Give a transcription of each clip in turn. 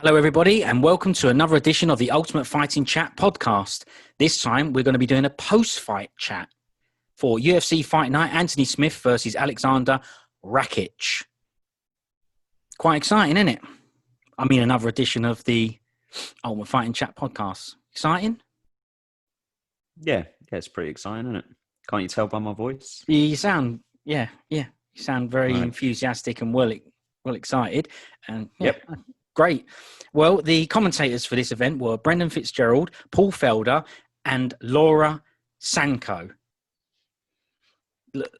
Hello, everybody, and welcome to another edition of the Ultimate Fighting Chat podcast. This time, we're going to be doing a post-fight chat for UFC Fight Night, Anthony Smith versus Aleksandar Rakic. Quite exciting, isn't it? I mean, another edition of the Ultimate Fighting Chat podcast. Exciting? Yeah, it's pretty exciting, isn't it? Can't you tell by my voice? You sound, you sound very enthusiastic and well excited. And Yep. Great. Well, the commentators for this event were Brendan Fitzgerald, Paul Felder, and Laura Sanko.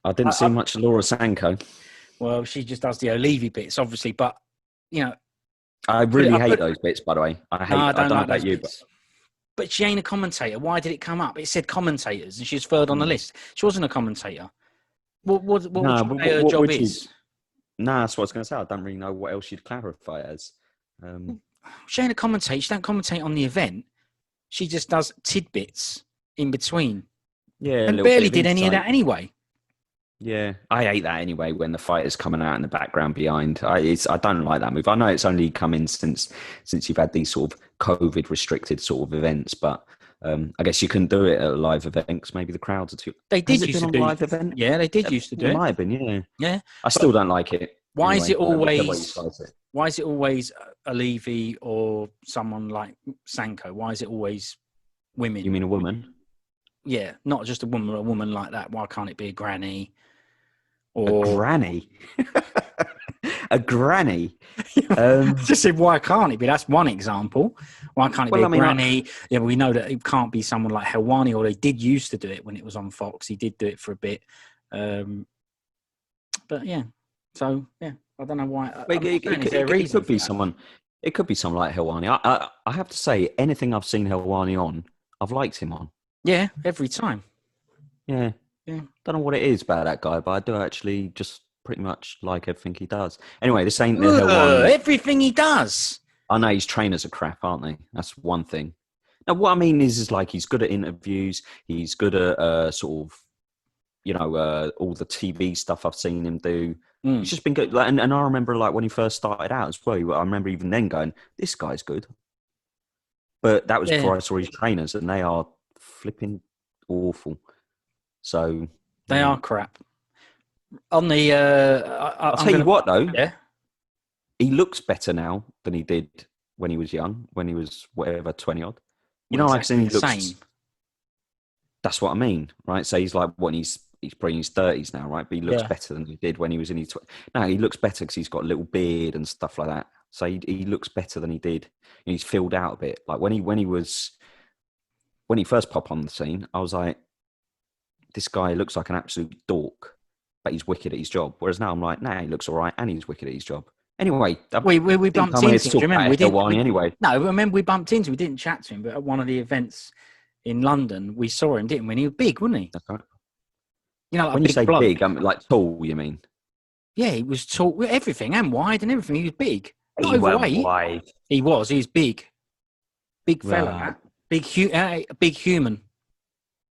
I didn't see much of Laura Sanko. Well, she just does the Olivia bits, obviously, but, you know. I really hate those bits, by the way. I don't know about you, but she ain't a commentator. Why did it come up? It said commentators, and she's third on the list. She wasn't a commentator. What would you say her job is? Nah, that's what I was going to say. I don't really know what else she'd clarify it as. She ain't a commentator. She don't commentate on the event. She just does tidbits in between. Yeah, and barely did any of that anyway. Yeah, I hate that anyway when the fighter's coming out in the background behind. I don't like that move. I know it's only come in since you've had these sort of COVID restricted sort of events, but I guess you couldn't do it at live events. Maybe the crowds are too. They did used to do live event. Yeah, they did used to do it. It might have been, yeah. Yeah, I still don't like it. Why is it always Olivi or someone like Sanko? Why is it always women? You mean a woman? Yeah, not just a woman like that. Why can't it be a granny? Or a granny? A granny? Just said, why can't it be? That's one example. Why can't it be a granny? Yeah, we know that it can't be someone like Helwani, or they did used to do it when it was on Fox. He did do it for a bit. But yeah. So yeah, I don't know why. It could be someone. It could be someone like Helwani. I have to say, anything I've seen Helwani on, I've liked him on. Yeah, every time. Yeah. Don't know what it is about that guy, but I do actually just pretty much like everything he does. Anyway, this ain't the Helwani. Everything he does. I know his trainers are crap, aren't they? That's one thing. Now, what I mean is like he's good at interviews. He's good at sort of, all the TV stuff I've seen him do. He's just been good. And I remember like when he first started out as well, I remember even then going, this guy's good. But that was before I saw his trainers, and they are flipping awful. So they are crap. On the I'll tell you what though. Yeah. He looks better now than he did when he was young, when he was whatever, 20 odd. You know, like he looks same. That's what I mean, right? So he's like he's probably in his 30s now, right? But he looks better than he did when he was in his 20s. No, he looks better because he's got a little beard and stuff like that. So he looks better than he did. And he's filled out a bit. Like when he first popped on the scene, I was like, this guy looks like an absolute dork, but he's wicked at his job. Whereas now I'm like, nah, he looks all right and he's wicked at his job. Anyway, we bumped into him. Remember, anyway. No, remember we bumped into him. We didn't chat to him, but at one of the events in London, we saw him, didn't we? And he was big, wasn't he? That's right. You know, like when you say bloke. Big, like tall, you mean? Yeah, he was tall, everything, and wide and everything. He was big. Not overweight. Wide. He was. He's big. Big fella. Big human.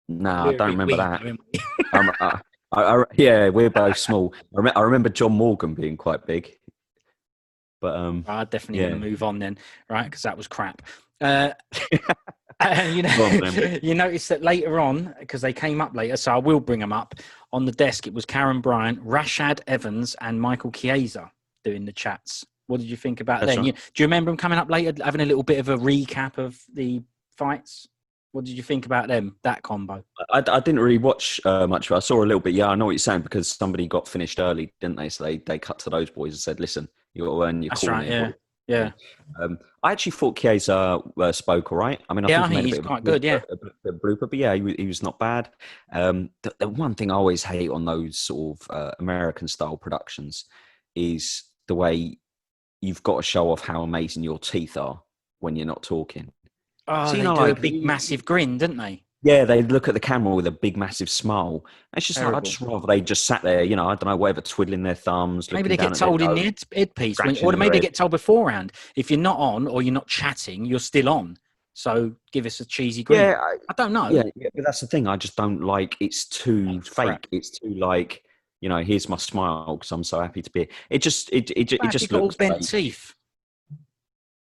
No, I don't remember that. Yeah, we're both small. I remember John Morgan being quite big. But I'm definitely going to move on then, right? Because that was crap. You notice that later on, because they came up later, so I will bring them up. On the desk, it was Karen Bryant, Rashad Evans, and Michael Chiesa doing the chats. What did you think about them? Right. Do you remember them coming up later, having a little bit of a recap of the fights? What did you think about them, that combo? I didn't really watch much. I saw a little bit. Yeah, I know what you're saying, because somebody got finished early, didn't they? So they cut to those boys and said, listen, you got to earn your corner. That's right, yeah. I actually thought Chiesa spoke all right. I mean, I think he's quite good, a blooper, but yeah, he was not bad. The one thing I always hate on those sort of American-style productions is the way you've got to show off how amazing your teeth are when you're not talking. Oh, so, they do a big, massive grin, didn't they? Yeah, they look at the camera with a big, massive smile. It's just like, I'd just rather they just sat there, I don't know, whatever, twiddling their thumbs. Maybe they get told in the headpiece, or maybe they get told beforehand. If you're not on or you're not chatting, you're still on. So give us a cheesy grin. Yeah, I don't know. Yeah, but that's the thing. I just don't like. It's too fake. Crap. It's too like, here's my smile because I'm so happy to be here. It just looks all bent teeth.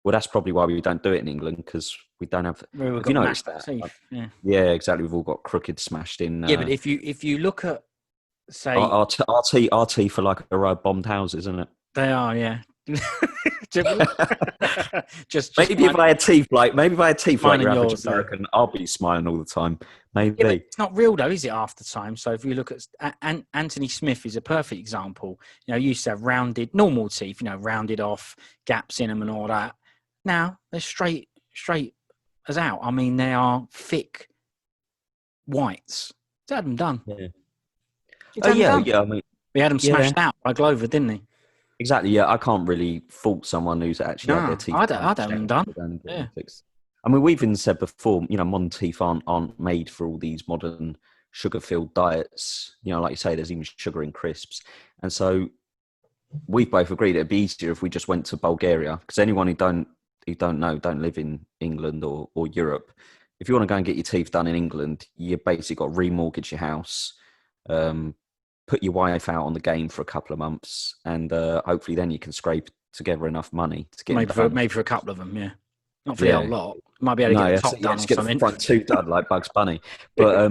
Well, that's probably why we don't do it in England, because we don't have. We've Have got you noticed mashed that? teeth. Yeah. Yeah, exactly. We've all got crooked, smashed in. Yeah, but if you look at, say, our teeth are like a row of bombed houses, isn't it? they are, yeah. just Maybe if I had teeth like mine your and average yours, though. American, I'll be smiling all the time. Maybe. Yeah, but it's not real though, is it? Half the time. So if you look at Anthony Smith is a perfect example. You know, you used to have rounded, normal teeth. You know, rounded off, gaps in them, and all that. Now they're straight as out. I mean, they are thick whites. He's had them done. Yeah. He's had them done. Yeah. I mean, He had them smashed out by Glover, didn't he? exactly. Yeah, I can't really fault someone who's actually had their teeth. I'd have them done. Yeah. I mean, we've even said before, you know, modern teeth aren't made for all these modern sugar-filled diets. You know, like you say, there's even sugar in crisps. And so we've both agreed it'd be easier if we just went to Bulgaria, because anyone who don't live in England or Europe, if you want to go and get your teeth done in England, you basically got to remortgage your house, put your wife out on the game for a couple of months, and hopefully then you can scrape together enough money to get maybe for a couple of them, yeah. Not for the whole lot. Might be able to get the top done or get something. The front tooth done like Bugs Bunny. But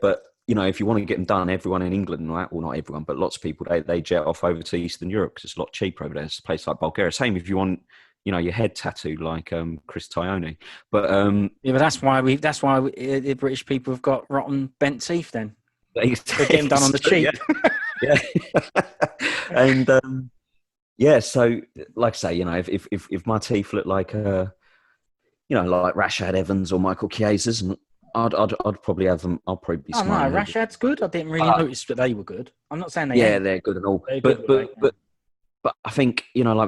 but you know, if you want to get them done, everyone in England, well, not everyone, but lots of people, they jet off over to Eastern Europe because it's a lot cheaper over there. It's a place like Bulgaria. Same if you want, you know, your head tattooed like Chris Tione. But yeah, but that's why the British people have got rotten bent teeth. Then they get them done on the cheap. Yeah. And yeah, so like I say, you know, if my teeth look like you know, like Rashad Evans or Michael Chies's, and I'd probably have them. I'll probably be smiling. No, Rashad's good. I didn't really notice that they were good. I'm not saying they. Yeah, they're good and all. But I think, you know, like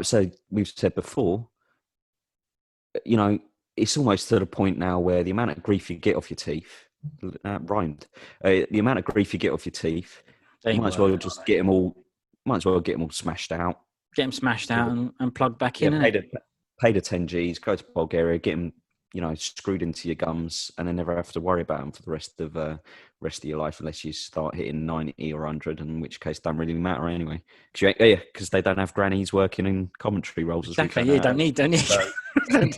we've said before, you know, it's almost to the point now where the amount of grief you get off your teeth, rhymed. The amount of grief you get off your teeth, you might as well just get them all. Might as well get them all smashed out. Get them smashed out and plugged back in. Pay the 10 Gs, go to Bulgaria, get them, you know, screwed into your gums, and then never have to worry about them for the rest of your life, unless you start hitting 90 or 100, in which case don't really matter anyway. Because they don't have grannies working in commentary roles. Exactly. You don't need. So,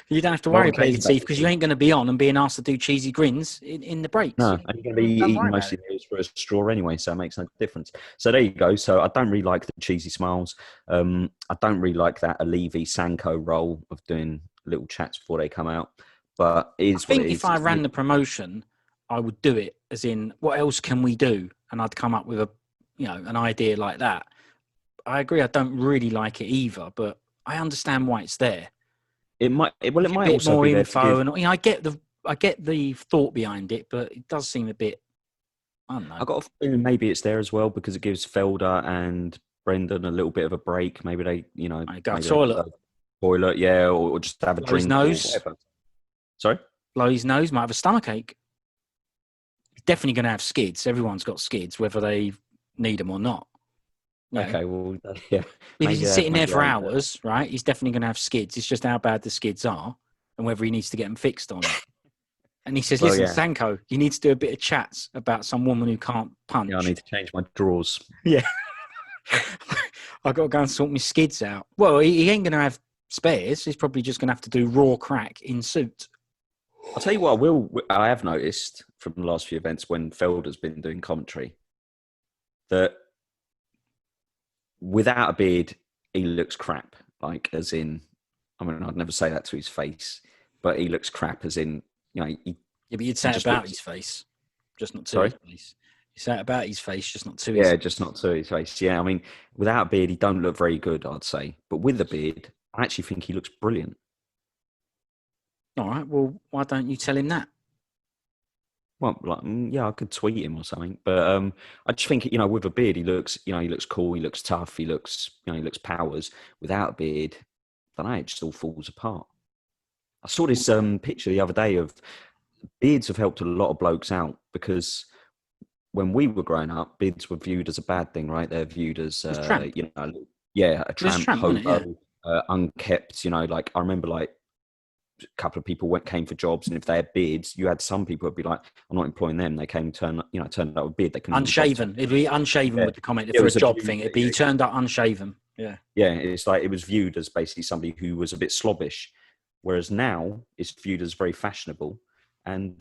you don't have to worry about your teeth because you ain't going to be on and being asked to do cheesy grins in the breaks. No, and you're going to be eating mostly meals for a straw anyway, so it makes no difference. So there you go. So I don't really like the cheesy smiles. I don't really like that Alivi Sanko role of doing little chats before they come out. But I think if I ran the promotion, I would do it as in, what else can we do? And I'd come up with an idea like that. I agree. I don't really like it either, but I understand why it's there. It might also more be info, and I get the thought behind it, but it does seem a bit. I don't know. I got a feeling maybe it's there as well because it gives Felder and Brendan a little bit of a break. Maybe they, you know, go toilet, yeah, or just have a drink. His nose. Sorry, blow his nose. Might have a stomachache. He's definitely going to have skids. Everyone's got skids, whether they need them or not. Okay, well, yeah. If he's sitting there for hours, right, he's definitely going to have skids. It's just how bad the skids are and whether he needs to get them fixed on it. And he says, listen, Sanko, you need to do a bit of chats about some woman who can't punch. Yeah, I need to change my drawers. Yeah. I've got to go and sort my skids out. Well, he ain't going to have spares. He's probably just going to have to do raw crack in suit. I'll tell you what I have noticed from the last few events when Felder's been doing commentary that without a beard, he looks crap. Like, as in, I mean, I'd never say that to his face, but he looks crap as in, you know. But you'd say it about his face, just not to his face. You say it about his face, just not to his face. Yeah, just not to his face. Yeah, I mean, without a beard, he don't look very good, I'd say. But with the beard, I actually think he looks brilliant. All right, well, why don't you tell him that? Well, like, yeah, I could tweet him or something, but I just think, you know, with a beard, he looks cool, he looks tough, he looks powers. Without a beard, I don't know, it just all falls apart. I saw this picture the other day of beards have helped a lot of blokes out because when we were growing up, beards were viewed as a bad thing, right? They're viewed as a tramp, hobo, unkept. You know, like I remember, like a couple of people came for jobs, and if they had beards, you had some people would be like, "I'm not employing them." They came turned up with a beard. They couldn't unshaven. It'd be unshaven with the comment for a job thing. It'd be turned up unshaven. Yeah. Yeah, it's like it was viewed as basically somebody who was a bit slobbish, whereas now it's viewed as very fashionable. And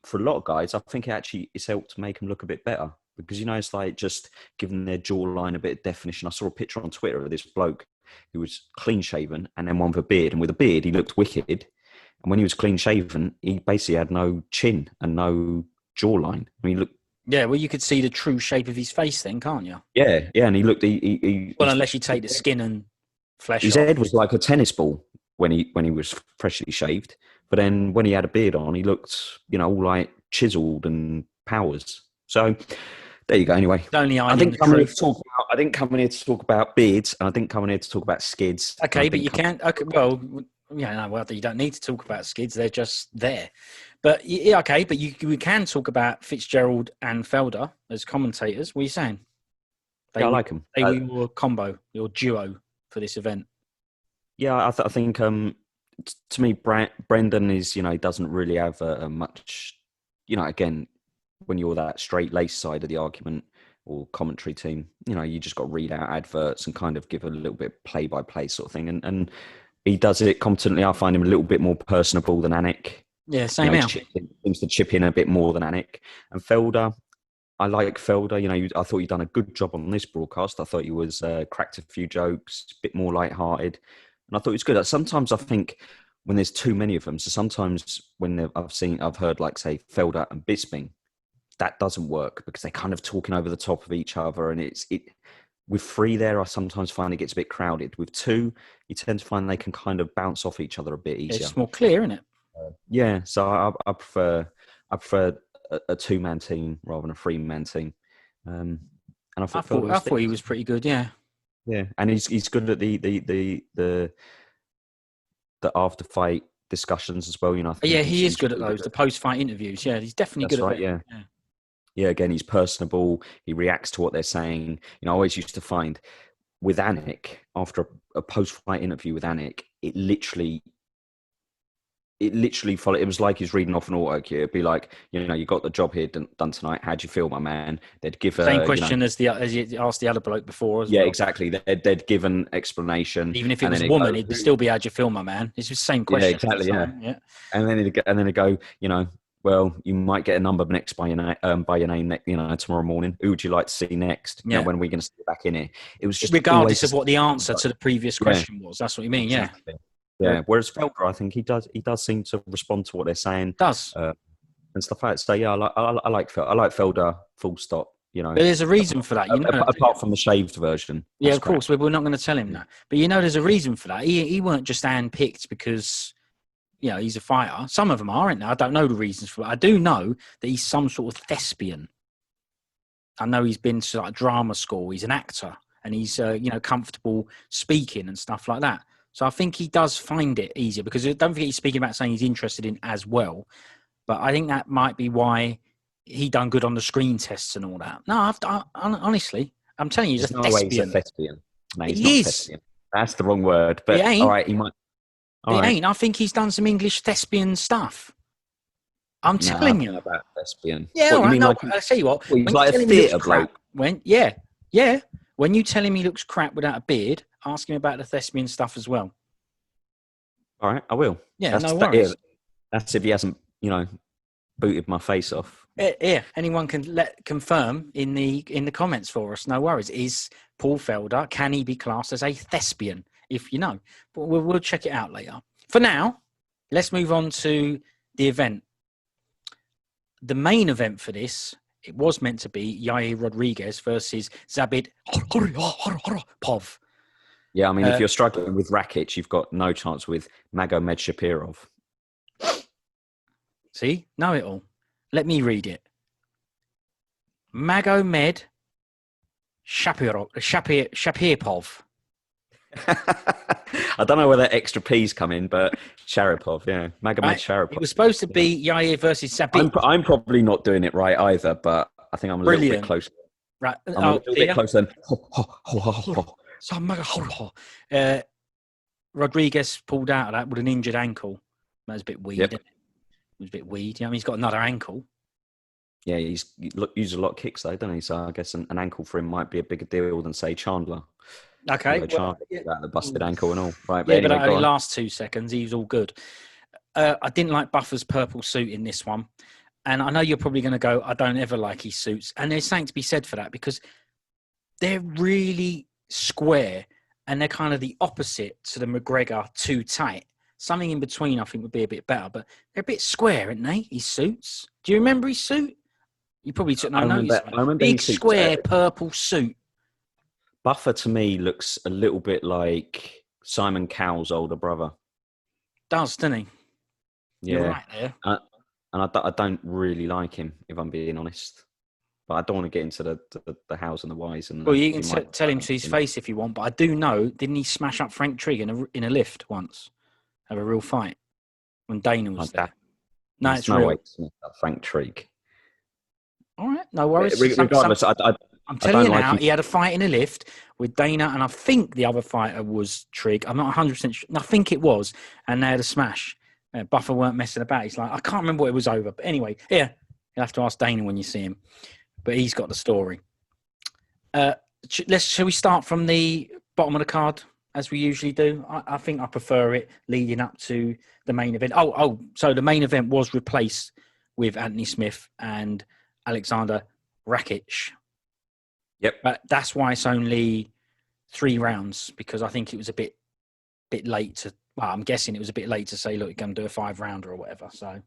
for a lot of guys, I think it's helped make them look a bit better because, it's like just giving their jawline a bit of definition. I saw a picture on Twitter of this bloke who was clean shaven and then one with a beard. And with a beard, he looked wicked. And when he was clean shaven, he basically had no chin and no jawline. I mean, he looked. Yeah, well, you could see the true shape of his face then, can't you? Yeah, and he looked. Well, unless you take the skin and flesh. His head was like a tennis ball when he was freshly shaved. But then when he had a beard on, he looked, all like chiseled and powers. So there you go. Anyway, I didn't come here to talk about beards, and I didn't come here to talk about skids. Okay, but you can't. Okay, well, you don't need to talk about skids. They're just there. But yeah, okay, but we can talk about Fitzgerald and Felder as commentators. What are you saying? I like them. They were your combo, your duo for this event. Yeah, I think to me, Brendan is, doesn't really have much, again, when you're that straight-laced side of the argument or commentary team, you just got to read out adverts and kind of give a little bit play-by-play sort of thing. And he does it competently. I find him a little bit more personable than Anik. Yeah, same here. Seems to chip in a bit more than Anik. And Felder, I like Felder. I thought he'd done a good job on this broadcast. I thought he was cracked a few jokes, a bit more lighthearted. And I thought it was good. Sometimes I think when there's too many of them, so sometimes when I've heard like say Felder and Bisping, that doesn't work because they're kind of talking over the top of each other. And with three there, I sometimes find it gets a bit crowded. With two, you tend to find they can kind of bounce off each other a bit easier. It's more clear, isn't it? Yeah. So I prefer a two-man team rather than a three-man team. And I thought he was pretty good. Yeah. Yeah, and he's good at the after fight discussions as well. He is good at those, the post fight interviews. Yeah, he's definitely good at that. Yeah. Again, he's personable. He reacts to what they're saying. I always used to find with Anik after a post fight interview with Anik, it literally followed. It was like he's reading off an auto cue. It'd be like, you got the job here done tonight. How'd you feel, my man? They'd give same question as you asked the other bloke before. As well. Exactly. They'd give an explanation. Even if it was a woman, it'd still be, how'd you feel, my man? It's the same question. Yeah, exactly. Yeah. And then they go, well, you might get a number next by your name, tomorrow morning. Who would you like to see next? Yeah. When are we going to sit back in here? It was just regardless of what the answer to the previous question was. That's what you mean. Exactly. Yeah. Whereas Felder, I think he does seem to respond to what they're saying. Does and stuff like that. So yeah, I like Felder. Full stop. But there's a reason for that. Apart from the shaved version. Yeah, of course. We're not going to tell him that. But there's a reason for that. He weren't just handpicked because he's a fighter. Some of them aren't. I don't know the reasons for it. I do know that he's some sort of thespian. I know he's been to drama school. He's an actor, and he's comfortable speaking and stuff like that. So I think he does find it easier because don't forget he's speaking about saying he's interested in as well. But I think that might be why he done good on the screen tests and all that. No, honestly, I'm telling you, he's a thespian. He's a thespian. No, he's he not is. A thespian. That's the wrong word. But it ain't. All right, he might. Ain't. I think he's done some English thespian stuff. I'm telling you. About thespian. Yeah, all right. No, I'll tell you what. He's like a theatre bloke. When you tell him he looks crap without a beard, ask him about the thespian stuff as well. All right, I will. Yeah, no worries. That's if he hasn't, booted my face off. Yeah, anyone can confirm in the comments for us. No worries. Is Paul Felder, can he be classed as a thespian? If you know, but we'll check it out later. For now, let's move on to the event. The main event for this, it was meant to be Yair Rodriguez versus Zabit Pov. Yeah, I mean, if you're struggling with Rakic, you've got no chance with Magomed Shapirov. See? Know it all. Let me read it. Magomed Shapirov. I don't know where that extra P's come in, but Sharipov, yeah. Magomed Sharipov. It was supposed to be Yair versus Zabit. I'm probably not doing it right either, but I think I'm a little bit closer. Right. I'm a little bit closer than... Rodriguez pulled out of that with an injured ankle. That was a bit weird. Yep. It was a bit weird. You know, I mean, he's got another ankle. Yeah, he uses a lot of kicks though, doesn't he? So I guess an ankle for him might be a bigger deal than say Chandler. Okay, well, Chandler, the busted ankle and all. Right, but yeah, anyway, but that only lasts 2 seconds. He was all good. I didn't like Buffer's purple suit in this one. And I know you're probably going to go, I don't ever like his suits. And there's something to be said for that because they're really square and they're kind of the opposite to the McGregor too tight. Something in between, I think, would be a bit better. But they're a bit square, aren't they, his suits? Do you remember his suit? You probably took no notice. I remember big his suits, square purple suit. Buffer to me looks a little bit like Simon Cowell's older brother. Does, doesn't he? Yeah. You're right there. And I don't really like him, if I'm being honest. But I don't want to get into the hows and the whys. And well, you can tell him to his face if you want. But I do know, didn't he smash up Frank Trigg in a lift once? Have a real fight when Dana was there. No, it's real. Way Frank Trigg. All right, no worries. Regardless, I'm telling you now, he had a fight in a lift with Dana, and I think the other fighter was Trigg. I'm not 100% sure. I think it was, and they had a smash. Buffer weren't messing about. He's like, I can't remember what it was over. But anyway, yeah, you'll have to ask Dana when you see him. But he's got the story. Shall we start from the bottom of the card, as we usually do? I think I prefer it leading up to the main event. So the main event was replaced with Anthony Smith and Aleksandar Rakic. Yep. But that's why it's only 3 rounds, because I think it was a bit late to... Well, I'm guessing it was a bit late to say, look, you're going to do a 5-rounder or whatever. So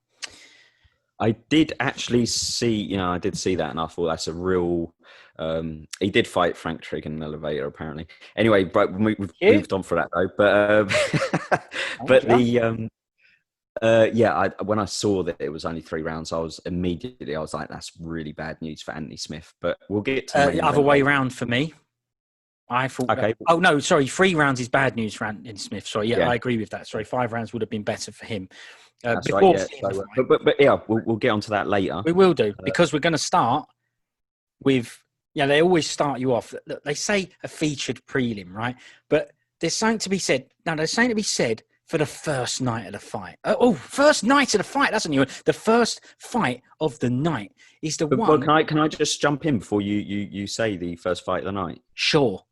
I did actually see, I did see that, and I thought that's a real... he did fight Frank Trigg in an elevator, apparently. Anyway, but we've moved on for that, though. But when I saw that it was only 3 rounds, I was like, that's really bad news for Anthony Smith. But we'll get to the other way round for me. I thought. Okay. Oh no, sorry. 3 rounds is bad news for Anthony Smith. Sorry, yeah, I agree with that. Sorry, 5 rounds would have been better for him. That's right. Yeah. So, but yeah, we'll get onto that later. We will do, because we're going to start with. Yeah, they always start you off. They say a featured prelim, right? But there's something to be said. Now, there's something to be said for the first night of the fight. First night of the fight. That's a new one. The first fight of the night is the one. Well, can I just jump in before you say the first fight of the night? Sure.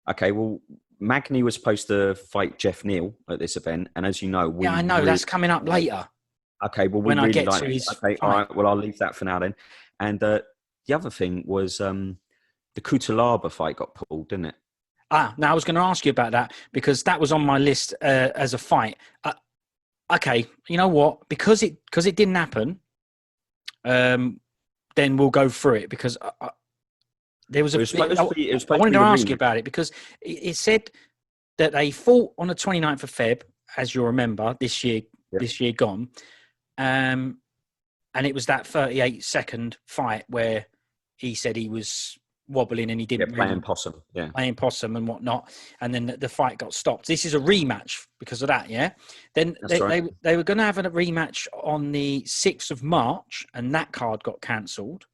Okay, well, Magny was supposed to fight Jeff Neal at this event, and as you know, I know that's coming up later. Okay, well, when I get to his okay, all right. Well, I'll leave that for now then. And the other thing was the Cutelaba fight got pulled, didn't it? Now I was going to ask you about that, because that was on my list as a fight. Okay, you know what? Because it didn't happen, then we'll go through it, because there was I wanted to ask you about it, because it said that they fought on the 29th of Feb, as you'll remember, this year gone. And it was that 38-second fight where he said he was wobbling and he didn't playing possum, playing possum and whatnot, and then the fight got stopped. This is a rematch because of that, yeah. Then they were going to have a rematch on the 6th of March, and that card got cancelled.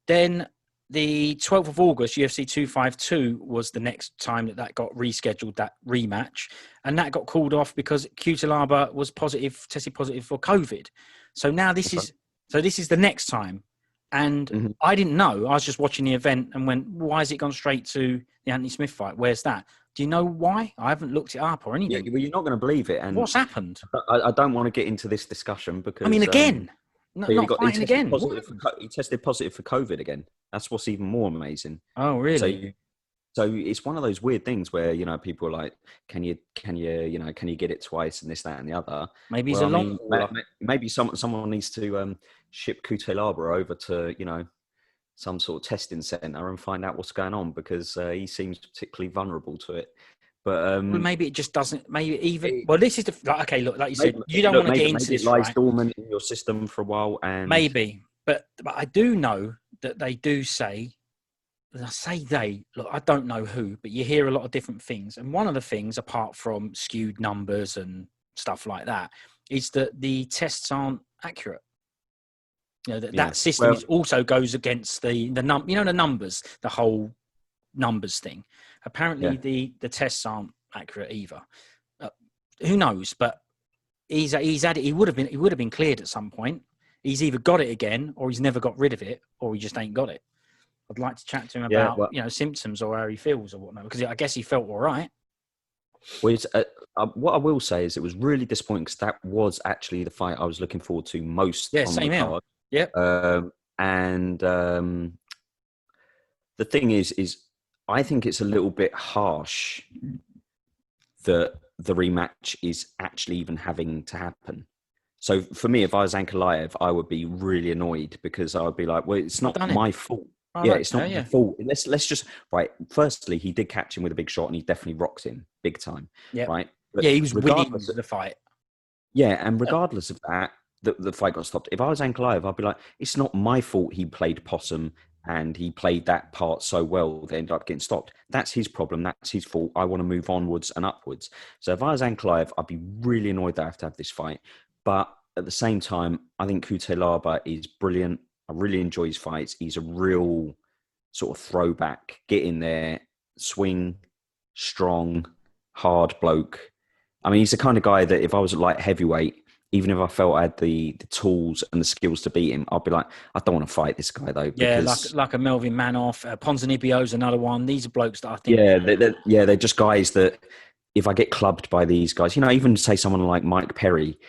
Then the 12th of August, UFC 252 was the next time that got rescheduled, that rematch, and that got called off because Cutelaba was tested positive for COVID. So now this is the next time. And I didn't know. I was just watching the event and went, why has it gone straight to the Anthony Smith fight? Where's that? Do you know why? I haven't looked it up or anything. Yeah, well, you're not going to believe it. And what's happened? I don't want to get into this discussion because... I mean, again. Not fighting again. He tested positive for COVID again. That's what's even more amazing. Oh, really? So it's one of those weird things where, people are like, can you get it twice and this, that, and the other? Maybe he's maybe someone needs to ship Cutelaba over to, some sort of testing center and find out what's going on, because he seems particularly vulnerable to it. But well, maybe it just doesn't. Maybe even. Well, this is okay. Look, like you said, you don't want to get into this. It lies dormant in your system for a while, and maybe. But I do know that they do say. I say they. Look, I don't know who, but you hear a lot of different things, and one of the things, apart from skewed numbers and stuff like that, is that the tests aren't accurate. That system also goes against the numbers, the whole numbers thing. Apparently, the tests aren't accurate either. Who knows? But he's had it. He would have been cleared at some point. He's either got it again, or he's never got rid of it, or he just ain't got it. I'd like to chat to him about symptoms or how he feels or whatnot, because I guess he felt all right. Well, what I will say is it was really disappointing because that was actually the fight I was looking forward to most on the card. Yeah. The thing is I think it's a little bit harsh that the rematch is actually even having to happen. So for me, if I was Ankalaev, I would be really annoyed because I would be like, well, it's not my fault. It's not my fault. Let's just, right. Firstly, he did catch him with a big shot and he definitely rocked him big time. Yeah. Right. But he was winning the fight. Yeah. And regardless of that, the fight got stopped. If I was Ankalaev, I'd be like, it's not my fault he played possum and he played that part so well, they ended up getting stopped. That's his problem. That's his fault. I want to move onwards and upwards. So if I was Ankalaev, I'd be really annoyed that I have to have this fight. But at the same time, I think Cutelaba is brilliant. I really enjoy his fights. He's a real sort of throwback. Get in there, swing, strong, hard bloke. I mean, he's the kind of guy that if I was at light heavyweight, even if I felt I had the tools and the skills to beat him, I'd be like, I don't want to fight this guy though. Because, like a Melvin Manoff, Ponzinibbio's another one. These are blokes that I think. They're just guys that if I get clubbed by these guys, even say someone like Mike Perry,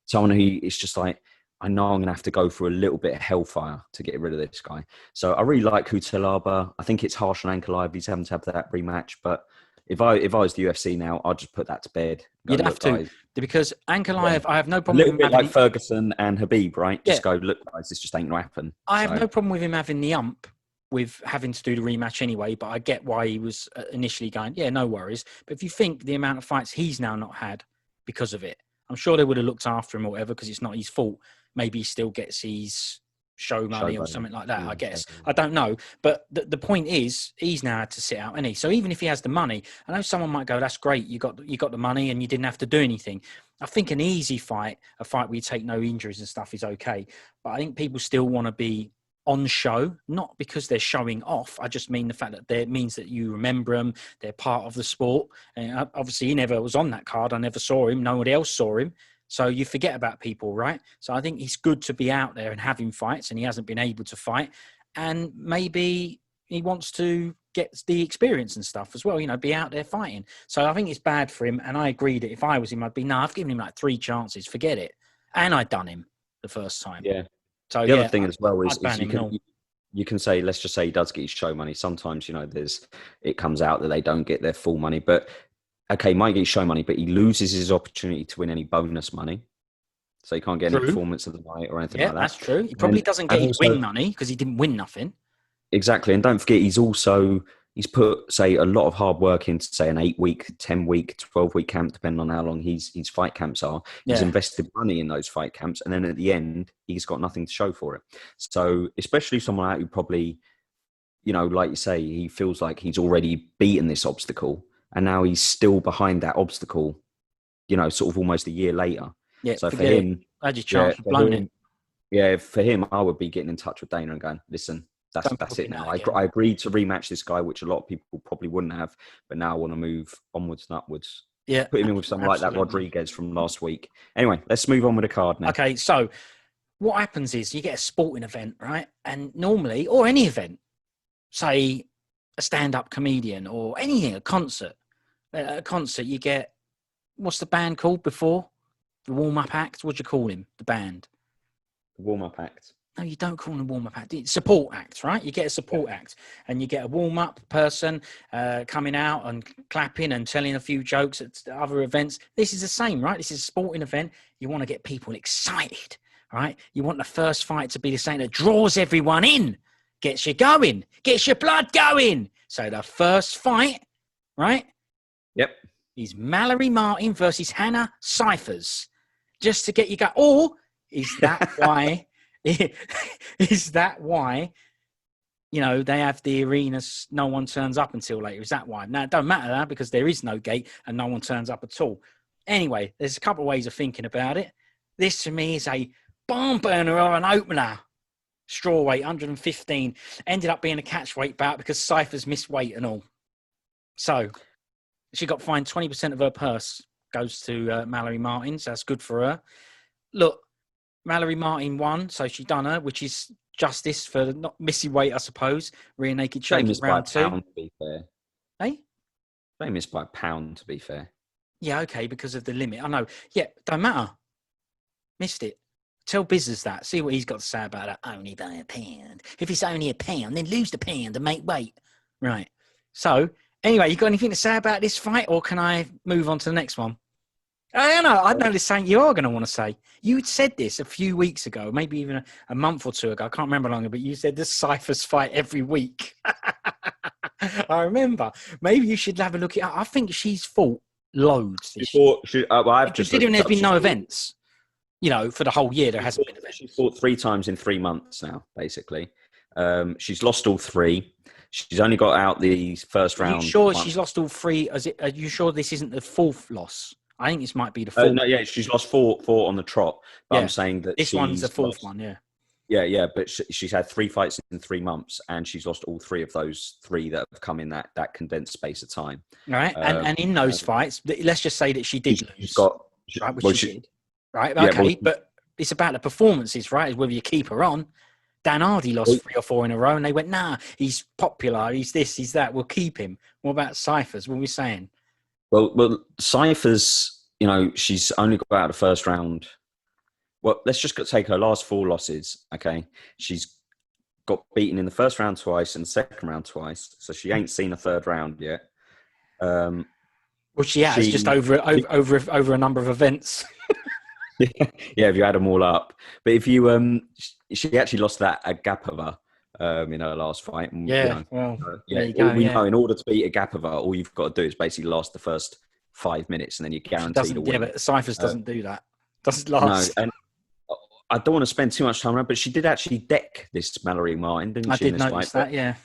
someone who is just like, I know I'm going to have to go through a little bit of hellfire to get rid of this guy. So I really like Cutelaba. I think it's harsh on Ankalaev. He's having to have that rematch, but if I was the UFC now, I'd just put that to bed. You'd have to, because Ankalaev, I have no problem with him having... A little bit like Ferguson and Habib, right? Just go, look, guys, this just ain't going to happen. I have no problem with him having the ump with having to do the rematch anyway, but I get why he was initially going, no worries. But if you think the amount of fights he's now not had because of it, I'm sure they would have looked after him or whatever because it's not his fault. Maybe he still gets his show money or something like that, I guess. I don't know. But the point is, he's now had to sit out, isn't he? So even if he has the money, I know someone might go, that's great, you got the money and you didn't have to do anything. I think an easy fight, a fight where you take no injuries and stuff is okay. But I think people still want to be on show, not because they're showing off. I just mean the fact that it means that you remember them, they're part of the sport. And obviously, he never was on that card. I never saw him. Nobody else saw him. So you forget about people, right? So I think it's good to be out there and having fights, and he hasn't been able to fight. And maybe he wants to get the experience and stuff as well, be out there fighting. So I think it's bad for him. And I agree that if I was him, I'd be, I've given him like 3 chances, forget it. And I'd done him the first time. Yeah. So the other thing as well is you can say, let's just say he does get his show money. Sometimes, it comes out that they don't get their full money, but okay, might get show money, but he loses his opportunity to win any bonus money. So he can't get any performance of the night or anything like that. Yeah, that's true. He probably doesn't get his win money because he didn't win nothing. Exactly. And don't forget, he's put, say, a lot of hard work into, say, an 8-week, 10-week, 12-week camp, depending on how long his fight camps are. He's invested money in those fight camps. And then at the end, he's got nothing to show for it. So especially someone out who probably, like you say, he feels like he's already beaten this obstacle. And now he's still behind that obstacle, sort of almost a year later. Yeah, so for him, had your chance, blown it. Yeah, for him, I would be getting in touch with Dana and going, listen, that's it now. I agreed to rematch this guy, which a lot of people probably wouldn't have, but now I want to move onwards and upwards. Yeah. Put him in with someone like that Rodriguez from last week. Anyway, let's move on with the card now. Okay, so what happens is you get a sporting event, right? And normally, or any event, say a stand-up comedian or anything, a concert. At a concert, you get, what's the band called before? The warm-up act? What do you call him, the band? The warm-up act. No, you don't call them a warm-up act. It's support act, right? You get a support act and you get a warm-up person coming out and clapping and telling a few jokes at other events. This is the same, right? This is a sporting event. You want to get people excited, right? You want the first fight to be the same that draws everyone in, gets you going, gets your blood going. So the first fight, right? Yep. Is Mallory Martin versus Hannah Cifers. Just to get you going. Or is that why... Is that why, they have the arenas, no one turns up until later? Is that why? Now, it don't matter that because there is no gate and no one turns up at all. Anyway, there's a couple of ways of thinking about it. This, to me, is a barn burner or an opener. Strawweight, 115. Ended up being a catchweight bout because Cifers missed weight and all. So, she got fined 20% of her purse goes to Mallory Martin, so that's good for her. Look, Mallory Martin won, so she done her, which is justice for not missing weight, I suppose. Rear naked choke in round 2. Pound, to be fair. Hey? They missed by a pound, to be fair. Yeah, okay, because of the limit. I know. Yeah, don't matter. Missed it. Tell Bizzers that. See what he's got to say about that. Only by a pound. If it's only a pound, then lose the pound and make weight. Right. So, anyway, you got anything to say about this fight, or can I move on to the next one? I know there's something you are going to want to say. You had said this a few weeks ago, maybe even a month or two ago. I can't remember longer, but you said the Cifers fight every week. I remember. Maybe you should have a look at it. I think she's fought loads this year. Considering there's been no events, for the whole year, there hasn't been events. She's fought 3 times in 3 months now, basically. She's lost all 3. She's only got out the first round. Are you sure she's lost all 3? Are you sure this isn't the 4th loss? I think this might be the 4th. No, yeah, she's lost 4 on the trot. But yeah. I'm saying that this one's the 4th one, yeah. Yeah, but she's had 3 fights in 3 months, and she's lost all 3 of those 3 that have come in that condensed space of time. All right, and in those fights, let's just say that she did lose. Right, which she did. Right, okay, but it's about the performances, right? Is whether you keep her on. Dan Hardy lost 3 or 4 in a row, and they went, nah, he's popular, he's this, he's that, we'll keep him. What about Cifers? What are we saying? Well, Cifers, she's only got out of the first round. Well, let's just take her last 4 losses, okay? She's got beaten in the first round twice and the second round twice, so she ain't seen a third round yet. Well, she has, just over a number of events. Yeah, if you add them all up. But if you, she actually lost that Agapova in her last fight. And, yeah, there you go. We know in order to beat Agapova, all you've got to do is basically last the first 5 minutes, and then you're guaranteed to win. Yeah, but Cifers doesn't do that. Doesn't last. No, and I don't want to spend too much time on it, but she did actually deck this Mallory Martin, didn't she? I did notice that, yeah.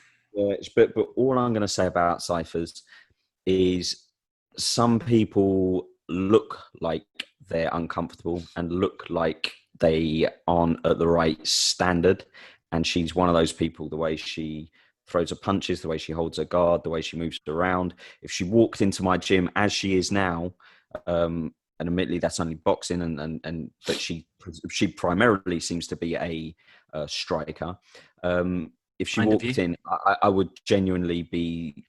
But all I'm going to say about Cifers is some people look like they're uncomfortable and look like they aren't at the right standard. And she's one of those people, the way she throws her punches, the way she holds her guard, the way she moves around. If she walked into my gym as she is now, and admittedly that's only boxing, but she primarily seems to be a striker. If she walked in, I would genuinely be,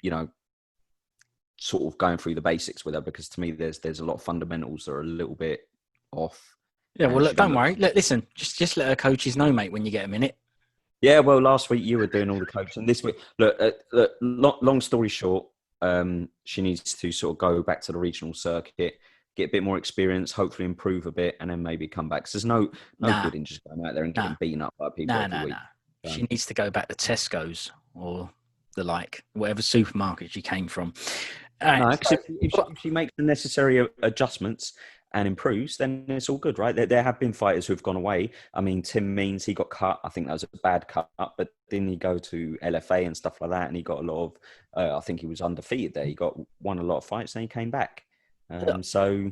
sort of going through the basics with her, because to me there's a lot of fundamentals that are a little bit off. Yeah, well, look, don't worry. Listen, just let her coaches know, mate, when you get a minute. Yeah, well, last week you were doing all the coaching. This week, long story short, she needs to sort of go back to the regional circuit, get a bit more experience, hopefully improve a bit, and then maybe come back. So there's no good in just going out there and getting beaten up by people every week. She needs to go back to Tesco's or the like, whatever supermarket she came from. If she makes the necessary adjustments and improves, then it's all good, right? There have been fighters who've gone away. I mean, Tim Means, he got cut. I think that was a bad cut, but didn't he go to LFA and stuff like that? And he got a lot of, I think he was undefeated there. He won a lot of fights and he came back. So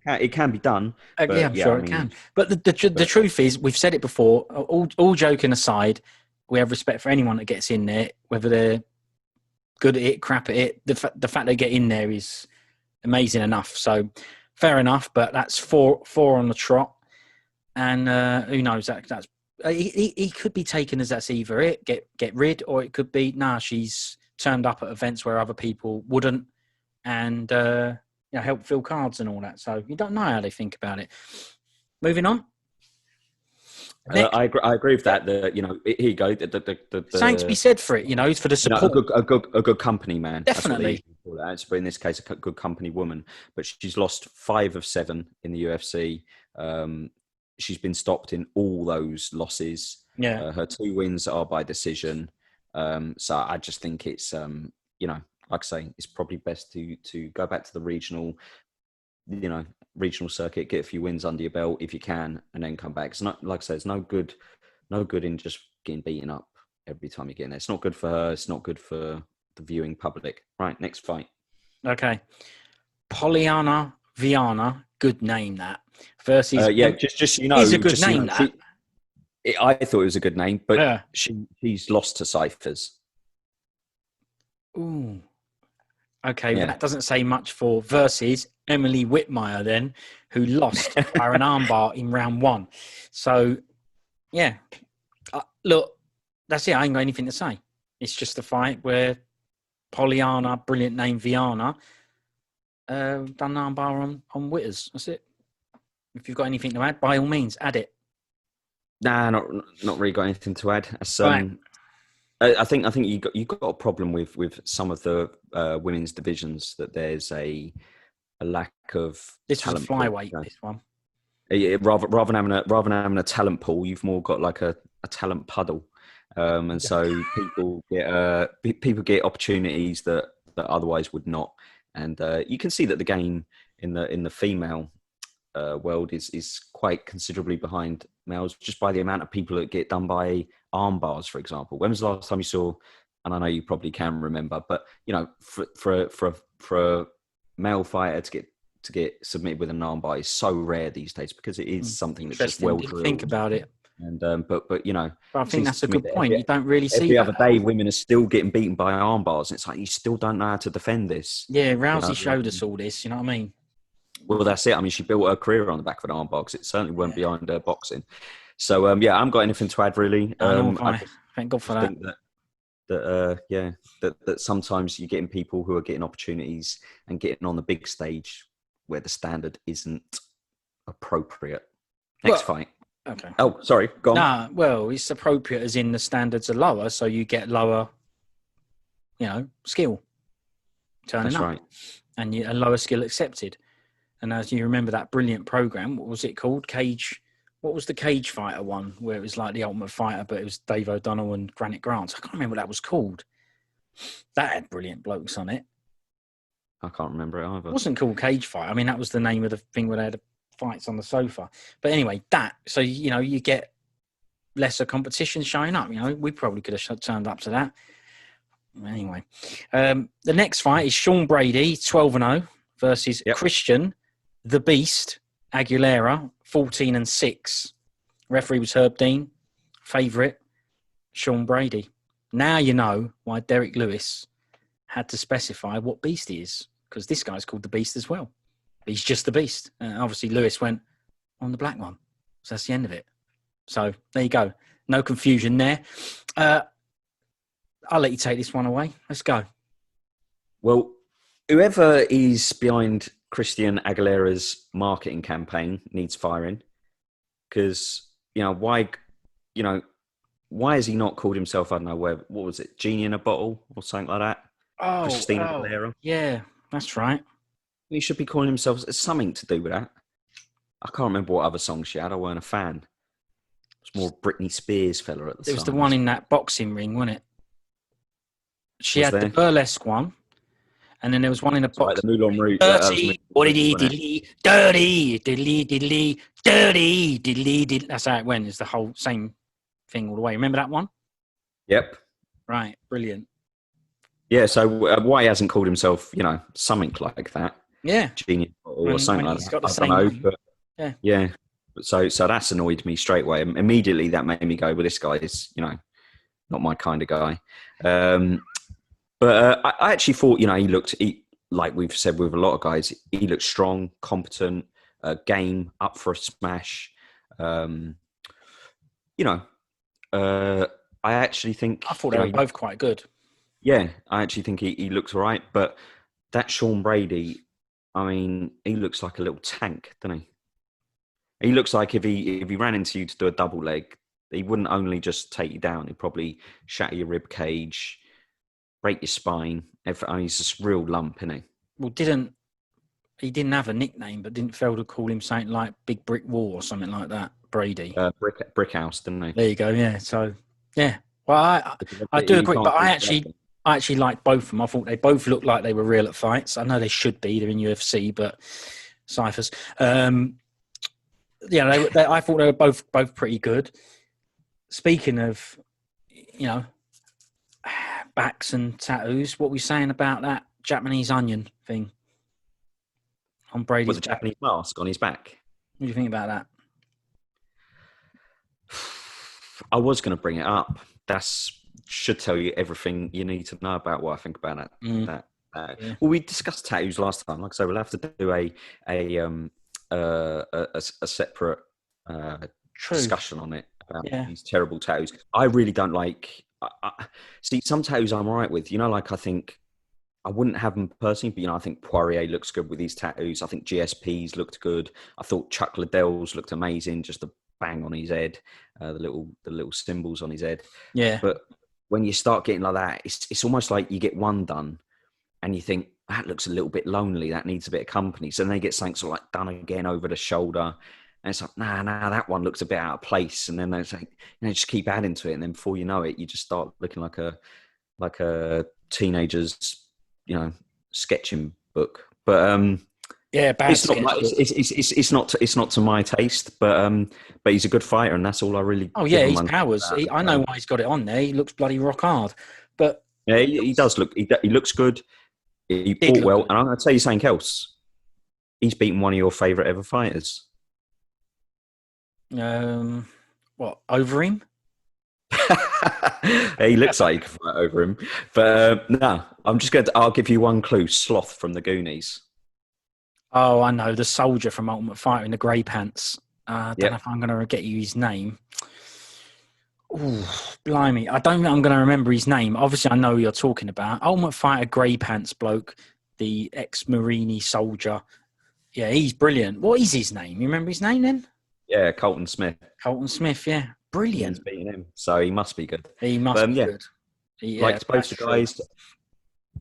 it can be done. But, I'm sure it can. But the truth is, we've said it before, all joking aside, we have respect for anyone that gets in there, whether they're good at it, crap at it. The fact they get in there is amazing enough. So fair enough, but that's four on the trot, and who knows? That's he could be taken as that's either it, get rid, or it could be she's turned up at events where other people wouldn't, and help fill cards and all that. So you don't know how they think about it. Moving on. I agree with that. Here you go. Something to be said for it, for the support. A good company man. Definitely. But in this case, a good company woman. But she's lost 5 of 7 in the UFC. She's been stopped in all those losses. Yeah. Her 2 wins are by decision. So I just think it's, like I say, it's probably best to go back to the regional circuit, get a few wins under your belt if you can, and then come back. It's not, like I said, it's no good in just getting beaten up every time you get in there. It's not good for her. It's not good for the viewing public. Right, next fight. Okay. Polyana Viana, good name that. Versus just it's a good name that. I thought it was a good name, but she's lost to Cifers. Ooh. Okay, Yeah. that doesn't say much for versus Emily Whitmire then, who lost by an armbar in round 1. So, yeah. Look, that's it. I ain't got anything to say. It's just a fight where Polyana, brilliant name, Viana, done an armbar on Witters. That's it. If you've got anything to add, by all means, add it. Nah, not really got anything to add. Right. I think you got a problem with some of the women's divisions, that there's a lack of This was a talent pool. flyweight. This one. Yeah, rather than having a talent pool, you've more got like a talent puddle, and so people get opportunities that otherwise would not. And you can see that the game in the female world is quite considerably behind males, just by the amount of people that get done by arm bars, for example. When was the last time you saw? And I know you probably can remember, but you know, for a male fighter to get submitted with an arm bar is so rare these days, because it is something that's just well drilled. Think about it. And but you know, But I think that's a good point. You don't really see every that. other day women are still getting beaten by arm bars, and it's like, you still don't know how to defend this. Yeah, Rousey showed us all this. You know what I mean? Well, that's it. I mean, she built her career on the back of an arm bar, because it certainly weren't behind her boxing. So yeah, I haven't got anything to add really. Thank God for that. Think that sometimes you're getting people who are getting opportunities and getting on the big stage where the standard isn't appropriate. Next fight. Okay. Oh, sorry. Go on. Nah, well, it's appropriate as in the standards are lower, so you get lower, skill turning up. Right. And a lower skill accepted. And as you remember that brilliant program, what was it called? Cage. What was the Cage Fighter one where it was like the Ultimate Fighter, but it was Dave O'Donnell and Granite Grant? I can't remember what that was called. That had brilliant blokes on it. I can't remember it either. It wasn't called Cage Fight. I mean, that was the name of the thing where they had fights on the sofa. But anyway, so you get lesser competition showing up. We probably could have turned up to that. Anyway, the next fight is Sean Brady, 12-0, versus Christian, the Beast, Aguilera, 14-6. Referee was Herb Dean. Favourite, Sean Brady. Now you know why Derek Lewis had to specify what Beast he is, because this guy's called the Beast as well. He's just the Beast. Obviously, Lewis went on the black one. So that's the end of it. So there you go. No confusion there. I'll let you take this one away. Let's go. Well, whoever is behind Christian Aguilera's marketing campaign needs firing, because why has he not called himself, I don't know, what was it, Genie in a Bottle or something like that? Christina Aguilera. Yeah, that's right. He should be calling himself something to do with that. I can't remember what other song she had. I weren't a fan. It was more Britney Spears fella at the time. It was the one in that boxing ring, wasn't it? She had the burlesque one. And then there was one in a box. Like the Moulin Rouge. Dirty, diddly, dirty, diddly, diddly, dirty, diddly, diddly. That's how it went. It's the whole same thing all the way. Remember that one? Yep. Right. Brilliant. Yeah. So why he hasn't called himself, something like that? Yeah. Genius or something like that. Got the same name. But yeah. So that's annoyed me straight away. Immediately that made me go, well, this guy is, not my kind of guy. But I actually thought, he looked, like we've said with a lot of guys, he looked strong, competent, game, up for a smash. I actually think... I thought they were both quite good. Yeah, I actually think he looks all right. But that Sean Brady, I mean, he looks like a little tank, doesn't he? He looks like if he ran into you to do a double leg, he wouldn't only just take you down, he'd probably shatter your rib cage, break your spine. He's just a real lump, isn't he? Well, he didn't have a nickname, but didn't Felder call him something like Big Brick Wall or something like that? Brady. Brick House, didn't he? There you go. Yeah. So yeah. Well, I do agree, but I actually liked both of them. I thought they both looked like they were real at fights. I know they should be. They're in UFC, but Cifers. I thought they were both pretty good. Speaking of, backs and tattoos, what were we saying about that Japanese onion thing on Brady's Was a Japanese mask on his back? What do you think about that? I was going to bring it up. Should tell you everything you need to know about what I think about it. That Yeah. Well, we discussed tattoos last time. Like I say, we'll have to do a separate True. discussion on it about Yeah. these terrible tattoos. I really don't like. See, some tattoos I'm all right with. Like I think I wouldn't have them personally, but I think Poirier looks good with these tattoos. I think GSP's looked good. I thought Chuck Liddell's looked amazing, just a bang on his head, the little symbols on his head. Yeah. But when you start getting like that, it's almost like you get one done, and you think that looks a little bit lonely. That needs a bit of company. So then they get something sort of like done again over the shoulder, and it's like, nah, that one looks a bit out of place. And then they say, just keep adding to it, and then before you know it, you just start looking like a teenager's sketching book. But Yeah, bad it's not it's not to my taste, but he's a good fighter, and that's all I really. Oh yeah, he's powers. I know why he's got it on there. He looks bloody rock hard, but yeah, he does look. He looks good. He fought well, and I'm going to tell you something else. He's beaten one of your favourite ever fighters. What, over him? He looks like he can fight over him, but no. I'll give you one clue. Sloth from the Goonies. Oh, I know, the soldier from Ultimate Fighter in the grey pants. I don't know if I'm going to get you his name. Ooh, blimey. I don't think I'm going to remember his name. Obviously, I know who you're talking about. Ultimate Fighter, grey pants bloke, the ex-Marini soldier. Yeah, he's brilliant. What is his name? You remember his name then? Yeah, Colton Smith. Colton Smith, yeah. Brilliant. He's beating him, so he must be good. He must be good. Like both the guys.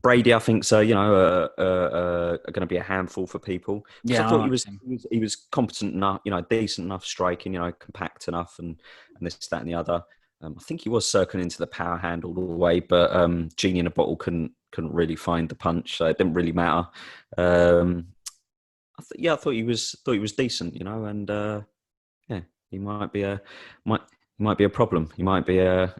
Brady, I think so. Are going to be a handful for people. Yeah, I thought he was competent enough. Decent enough striking. Compact enough, and this, that, and the other. I think he was circling into the power hand all the way, but Genie in a bottle couldn't really find the punch, so it didn't really matter. I thought he was decent. And he might be a problem. He might be a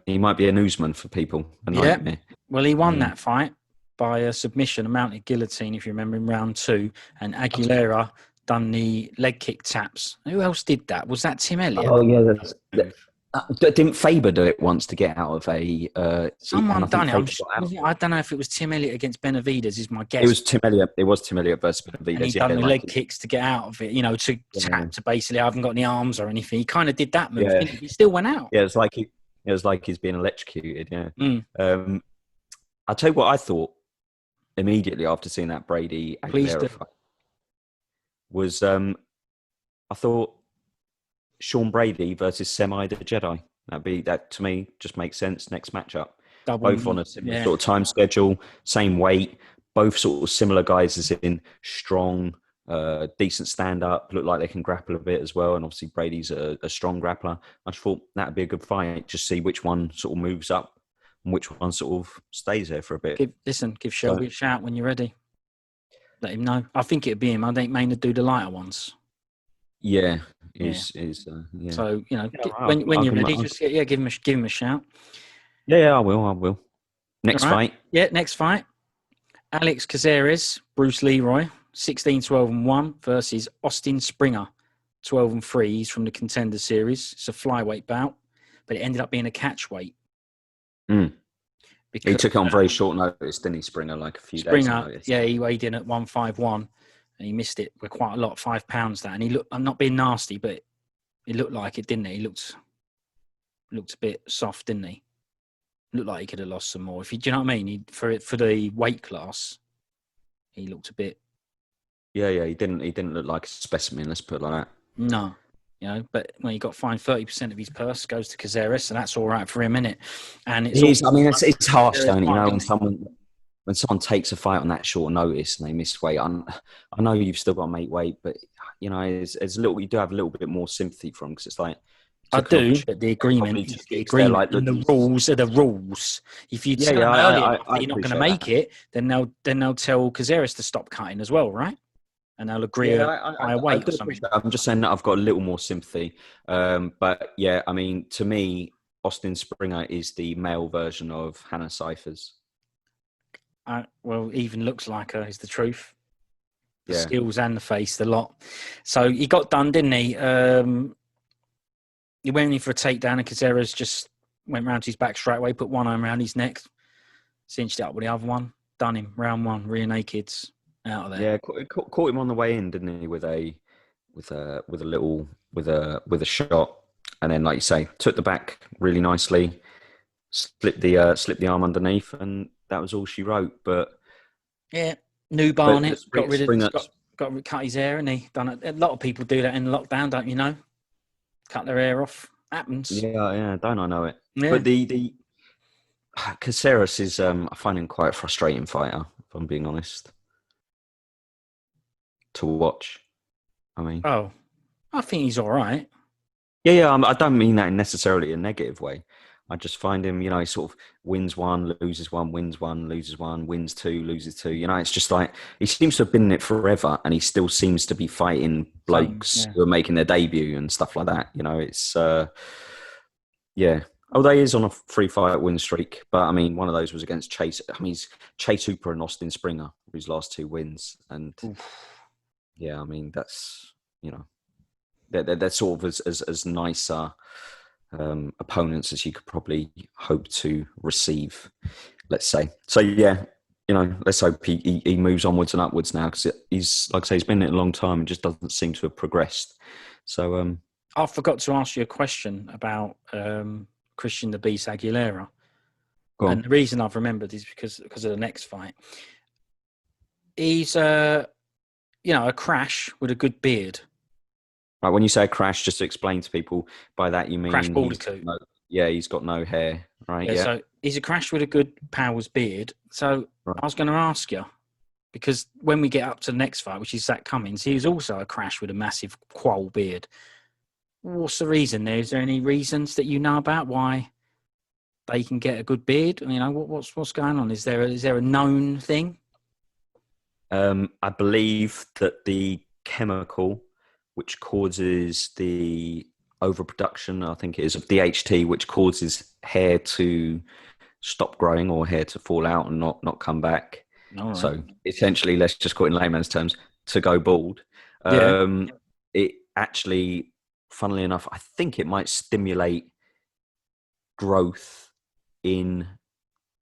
newsman for people. Yeah. Well, he won that fight by a submission, a mounted guillotine, if you remember, in round 2. And Aguilera done the leg kick taps. Who else did that? Was that Tim Elliott? Oh yeah. Didn't Faber do it once to get out of a? Someone done it. I don't know if it was Tim Elliott against Benavidez. Is my guess. It was Tim Elliott versus Benavidez. And he done the leg kicks to get out of it. To tap to basically, I haven't got any arms or anything. He kind of did that move. Yeah. He still went out. Yeah, it was like he's being electrocuted. Yeah. I'll tell you what I thought immediately after seeing that Brady Aguilera fight was I thought Sean Brady versus Semi the Jedi. That to me just makes sense. Next matchup, both on a similar sort of time schedule, same weight, both sort of similar guys as in strong, decent stand up. Look like they can grapple a bit as well, and obviously Brady's a strong grappler. I just thought that'd be a good fight. Just see which one sort of moves up and which one sort of stays there for a bit. Give Shelby a shout when you're ready. Let him know. I think it'd be him. I think Maynard do the lighter ones. Yeah. So when you're ready, just give him a shout. Yeah, I will. Next fight. Yeah, next fight. Alex Caceres, Bruce Leroy, 16-12-1 versus Austin Springer, 12-3. He's from the Contender Series. It's a flyweight bout, but it ended up being a catch weight. Because, he took it on very short notice, didn't he, Springer? Like a few days notice. Yeah, he weighed in at 151. And he missed it with quite a lot, 5 pounds that. And he looked, I'm not being nasty, but it looked like it, didn't he? He looked a bit soft, didn't he? Looked like he could have lost some more. Do you know what I mean? For the weight class, he looked a bit. Yeah, he didn't look like a specimen. Let's put it like that. No, but when he got fined 30% of his purse goes to Caceres, so that's all right for him, innit? And it's harsh, don't when someone takes a fight on that short notice and they miss weight. I know you've still got to make weight, but you do have a little bit more sympathy for him because it's like. I do, but the agreement and the rules are the rules. If you tell them earlier you're not going to make it, then they'll tell Caceres to stop cutting as well, right? And they'll agree higher weight or something. I'm just saying that I've got a little more sympathy. But yeah, I mean, to me, Austin Springer is the male version of Hannah Cifers. Even looks like her is the truth. The skills and the face, the lot. So he got done, didn't he? He went in for a takedown, and Caceres just went round to his back straight away, put one arm around his neck, cinched it up with the other one. done him. Round 1, rear nakeds out of there. Yeah, caught him on the way in, didn't he? With a shot, and then, like you say, took the back really nicely, slipped the arm underneath, and that was all she wrote. But yeah, new Barnett got rid Springer, of got cut his hair, and he done it. A lot of people do that in lockdown, don't you know? Cut their hair off. Happens. yeah, don't I know it? Yeah. But the Caceres is I find him quite a frustrating fighter, if I'm being honest, to watch. I mean, Oh, I think he's all right. yeah. I don't mean that in necessarily a negative way. I just find him, he sort of wins one, loses one, wins one, loses one, wins two, loses two. It's just like he seems to have been in it forever, and he still seems to be fighting blokes who are making their debut and stuff like that. It's yeah. Although he is on a 3-fight win streak, but I mean, one of those was against Chase. I mean, Chase Hooper and Austin Springer, his last 2 wins, and yeah, I mean that's they're sort of as nicer opponents as you could probably hope to receive, let's say. So yeah, let's hope he moves onwards and upwards now, because he's, like I say, he's been in it a long time and just doesn't seem to have progressed. So I forgot to ask you a question about Christian the Beast Aguilera. And the reason I've remembered is because of the next fight. He's a crash with a good beard. Right, when you say a crash, just to explain to people, by that you mean Crash Bandicoot. He's got no hair, right? Yeah, so he's a crash with a good Powers beard. So I was going to ask you, because when we get up to the next fight, which is Zach Cummings, he was also a crash with a massive quoll beard. What's the reason there? Is there any reasons that you know about why they can get a good beard? What's going on? Is there a known thing? I believe that the chemical which causes the overproduction, I think it is, of DHT, which causes hair to stop growing or hair to fall out and not come back. Right. So essentially, let's just call it in layman's terms, to go bald. It actually, funnily enough, I think it might stimulate growth in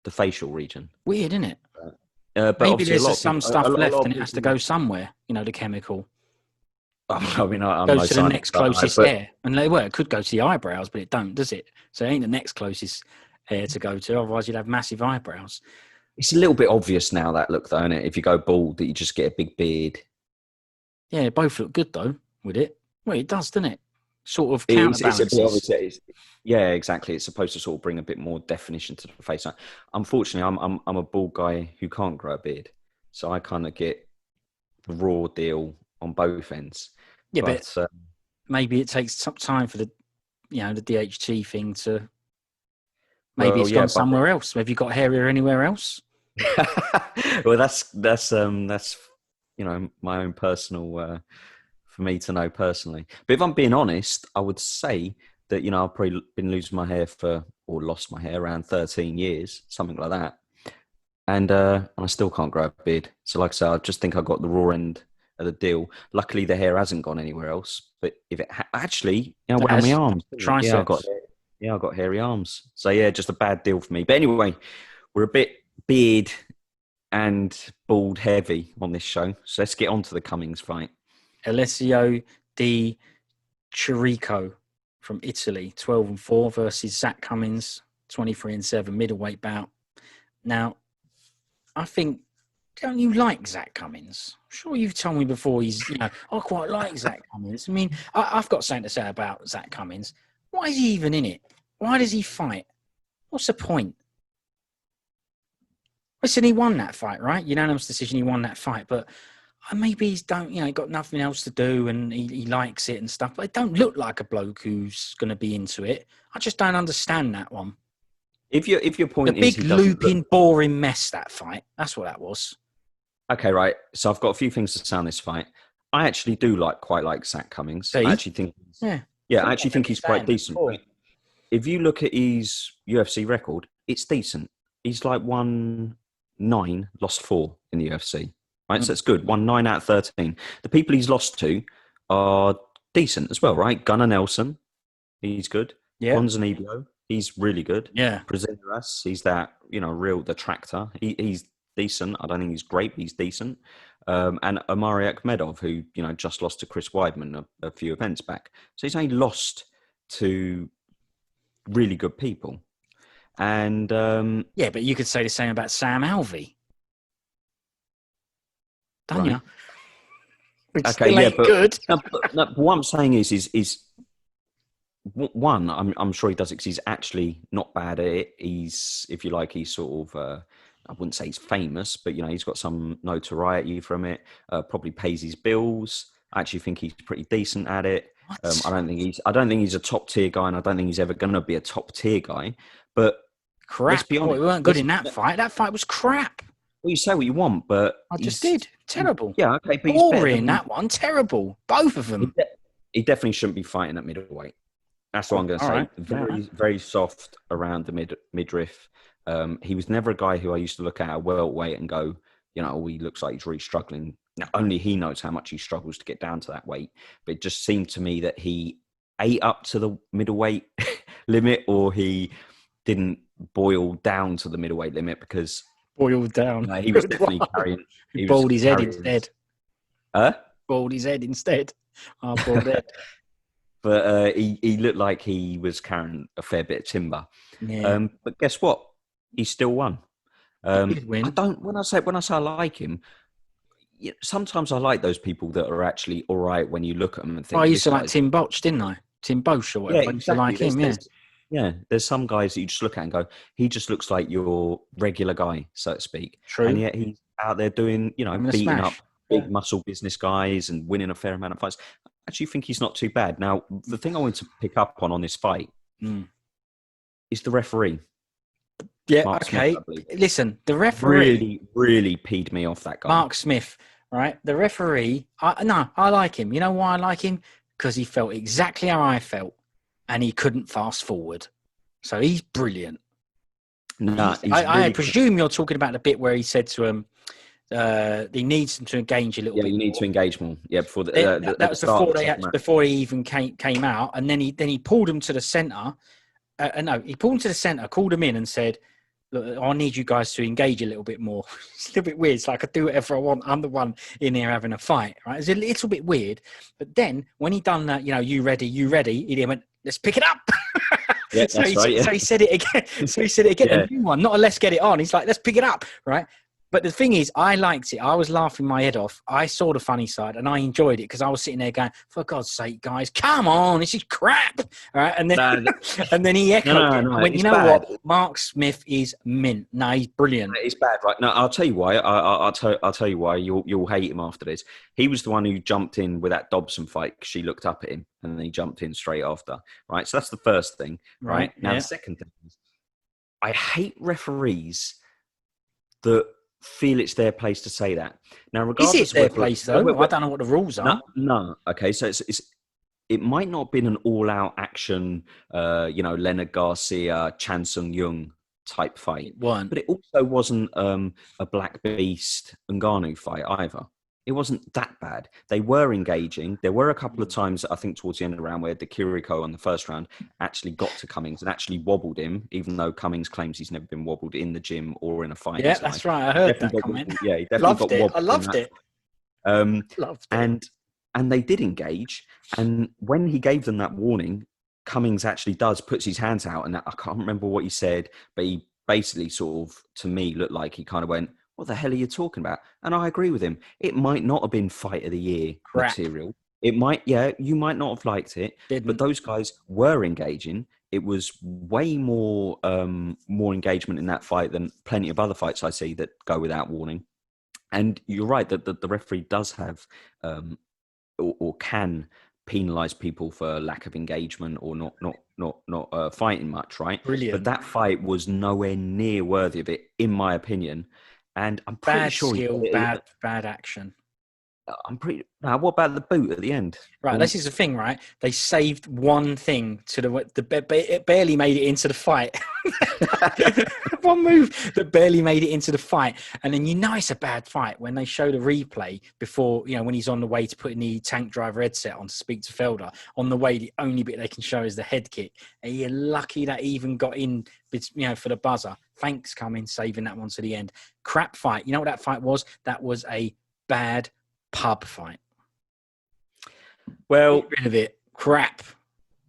the facial region. Weird, isn't it? But maybe there's some stuff left and it has to go somewhere, the chemical. I mean, I'm go no to the next closest but hair. And it could go to the eyebrows, but it don't, does it? So it ain't the next closest hair to go to. Otherwise, you'd have massive eyebrows. It's a little bit obvious now, that look, though, isn't it? If you go bald, that you just get a big beard. Yeah, they both look good, though, with it. Well, it does, doesn't it? Sort of counterbalances. It's a bit obvious. Yeah, exactly. It's supposed to sort of bring a bit more definition to the face. Unfortunately, I'm a bald guy who can't grow a beard. So I kind of get the raw deal on both ends. Yeah, but maybe it takes some time for the DHT thing to. Maybe it's gone somewhere else. Have you got hair anywhere else? Well, that's my own personal for me to know personally. But if I'm being honest, I would say that I've probably been losing my hair lost my hair around 13 years, something like that, and I still can't grow a beard. So, like I said, I just think I got the raw end of the deal. Luckily, the hair hasn't gone anywhere else. But if it actually, around my arms, triceps. I got hairy arms. So yeah, just a bad deal for me. But anyway, we're a bit beard and bald heavy on this show. So let's get on to the Cummings fight. Alessio di Chirico from Italy, 12-4 versus Zach Cummings, 23-7 middleweight bout. Now, I think, don't you like Zach Cummings? I'm sure you've told me before I quite like Zach Cummings. I mean, I've got something to say about Zach Cummings. Why is he even in it? Why does he fight? What's the point? Listen, he won that fight, right? Unanimous decision, he won that fight. But maybe he's got nothing else to do and he likes it and stuff. But it don't look like a bloke who's going to be into it. I just don't understand that one. If your point is the big looping, boring mess, that fight. That's what that was. Okay, right. So I've got a few things to say on this fight. I actually do quite like Zach Cummings. See? I actually think, I actually think he's quite decent. If you look at his UFC record, it's decent. He's won 9, lost 4 in the UFC. Right, so that's good. Won 9 out of 13. The people he's lost to are decent as well, right? Gunnar Nelson, he's good. Yeah. Ponzinibbio, he's really good. Yeah. Brazileras, he's that, the tractor. He's decent. I don't think he's great, but he's decent. And Omari Akhmedov, who, you know, just lost to Chris Weidman a few events back. So he's only lost to really good people. And yeah, but you could say the same about Sam Alvey. Don't you? Which okay, still ain't good. But what I'm saying is one, I'm sure he does it because he's actually not bad at it. He's, if you like, he's sort of, I wouldn't say he's famous, but, you know, he's got some notoriety from it, probably pays his bills. I actually think he's pretty decent at it. I don't think he's a top tier guy, and I don't think he's ever going to be a top tier guy. But crap. let's be honest, we weren't good in that fight. That fight was crap. Well, you say what you want, but I just did. Terrible. Yeah, okay, but boring. That one, terrible. Both of them. He definitely shouldn't be fighting at middleweight. That's what I'm going to say. Right. Very soft around the midriff. He was never a guy who I used to look at welterweight and go, you know, he looks like he's really struggling. Now, only he knows how much he struggles to get down to that weight. But it just seemed to me that he ate up to the middleweight limit, or he didn't boil down to the middleweight limit, because boiled down. You know, he was definitely carrying. He balled his head instead. Balled his head instead. Oh, bald head. But he looked like he was carrying a fair bit of timber. Yeah. But guess what? He still won. He did win. When I say I like him, sometimes I like those people that are actually all right when you look at them and think. I used to like Tim Bosch, didn't I? Tim Bosch or whatever. Yeah, exactly. I used to like him. Yeah, there's some guys that you just look at and go, he just looks like your regular guy, so to speak. True. And yet he's out there doing, you know, beating up big muscle business guys and winning a fair amount of fights. I actually think he's not too bad. Now, the thing I want to pick up on this fight is the referee. Yeah, Mark okay. Smith, listen, the referee... Really peed me off, that guy. Mark Smith, right? The referee... I like him. You know why I like him? Because he felt exactly how I felt, and he couldn't fast forward. So he's brilliant. No, I presume you're talking about the bit where he said to him, he needs them to engage a little bit. Yeah, you need more. to engage more. Yeah, before that was before he even came out, and then he pulled him to the centre. He pulled him to the centre, called him in, and said, "Look, I need you guys to engage a little bit more." It's a little bit weird. It's like, I do whatever I want. I'm the one in here having a fight, right? It's a little bit weird. But then when he done that, you ready? He then went, "Let's pick it up." Yeah, so he said it again. So he said it again. Yeah. A new one, not a let's get it on. He's like, let's pick it up, right? But the thing is, I liked it. I was laughing my head off. I saw the funny side, and I enjoyed it because I was sitting there going, "For God's sake, guys, come on, this is crap!" All right, and then and then he echoed it. Went, you know bad. What? Mark Smith is mint. No, he's brilliant. It's bad, right? No, I'll tell you why. I'll tell you why. You'll hate him after this. He was the one who jumped in with that Dobson fight because she looked up at him, and then he jumped in straight after. Right, so that's the first thing. Right now, the second thing is, I hate referees that feel it's their place to say that. Now, regardless, is it their place though? I don't know what the rules are. No. Okay, so it might not have been an all-out action, Leonard Garcia, Chan Sung Jung type fight. It weren't, but it also wasn't a Black Beast Ngannou fight either. It wasn't that bad. They were engaging. There were a couple of times, I think, towards the end of the round where the Chirico on the first round actually got to Cummings and actually wobbled him, even though Cummings claims he's never been wobbled in the gym or in a fight. Yeah, that's right. I heard that comment. Yeah, he definitely got wobbled. I loved it. Loved it. And they did engage. And when he gave them that warning, Cummings actually puts his hands out. And I can't remember what he said, but he basically sort of, to me, looked like he kind of went, "What the hell are you talking about?" And I agree with him. It might not have been fight of the year material. It might, you might not have liked it, but those guys were engaging. It was way more engagement in that fight than plenty of other fights I see that go without warning. And you're right that the referee does have or can penalise people for lack of engagement or not fighting much, right? Brilliant. But that fight was nowhere near worthy of it, in my opinion. And I'm pretty bad sure skill, bad action. I'm pretty. Now, what about the boot at the end? Right, this is the thing, right? They saved one thing it barely made it into the fight. One move that barely made it into the fight. And then it's a bad fight when they show the replay before, when he's on the way to putting the tank driver headset on to speak to Felder. On the way, the only bit they can show is the head kick. And you're lucky that he even got in, for the buzzer. Thanks, Cummings, saving that one to the end. Crap fight. You know what that fight was? That was a bad pub fight. Well, get rid of it. Crap.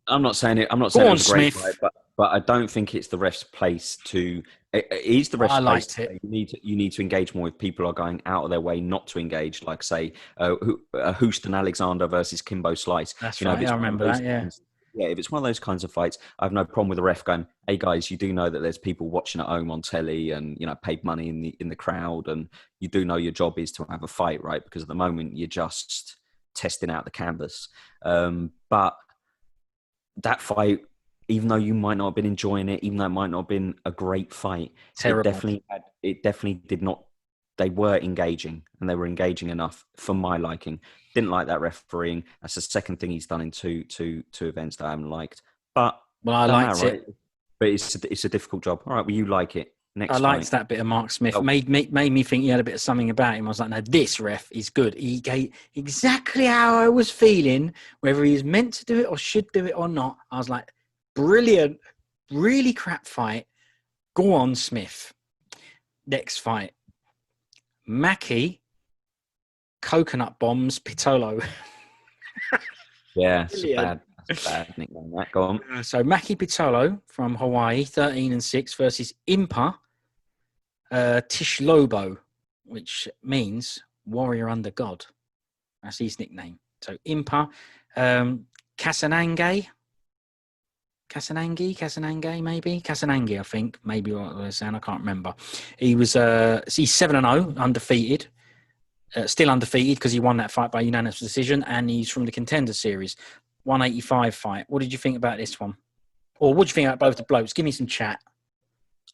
I'm not saying it. I'm not saying it was a great Smith. fight, but I don't think it's the ref's place to. It is the ref's place. You need to engage more if people are going out of their way not to engage. Like say, Houston Alexander versus Kimbo Slice. That's right. I remember that. Yeah. Yeah, if it's one of those kinds of fights, I have no problem with the ref going, "Hey guys, you do know that there's people watching at home on telly, and paid money in the crowd, and you do know your job is to have a fight, right? Because at the moment you're just testing out the canvas." But that fight, even though you might not have been enjoying it, even though it might not have been a great fight, terrible. It definitely did not. They were engaging, and they were engaging enough for my liking. Didn't like that refereeing. That's the second thing he's done in two events that I haven't liked. But I liked it. Right? But it's a difficult job. All right, well, you like it. Next I liked that bit of Mark Smith. Made me think he had a bit of something about him. I was like, no, this ref is good. He gave exactly how I was feeling, whether he was meant to do it or should do it or not. I was like, brilliant, really crap fight. Go on, Smith. Next fight. Maki, coconut bombs, Pitolo. Yeah, it's a bad nickname. That go on. So Maki Pitolo from Hawaii, 13-6 versus Impa Tishlobo, which means warrior under God. That's his nickname. So Impa Kasanganay, maybe Kasanganay, I think, maybe what I was saying. I can't remember. He was he's 7-0, undefeated. Still undefeated because he won that fight by unanimous decision, and he's from the Contender Series, 185 fight. What did you think about this one? Or what do you think about both the blokes? Give me some chat.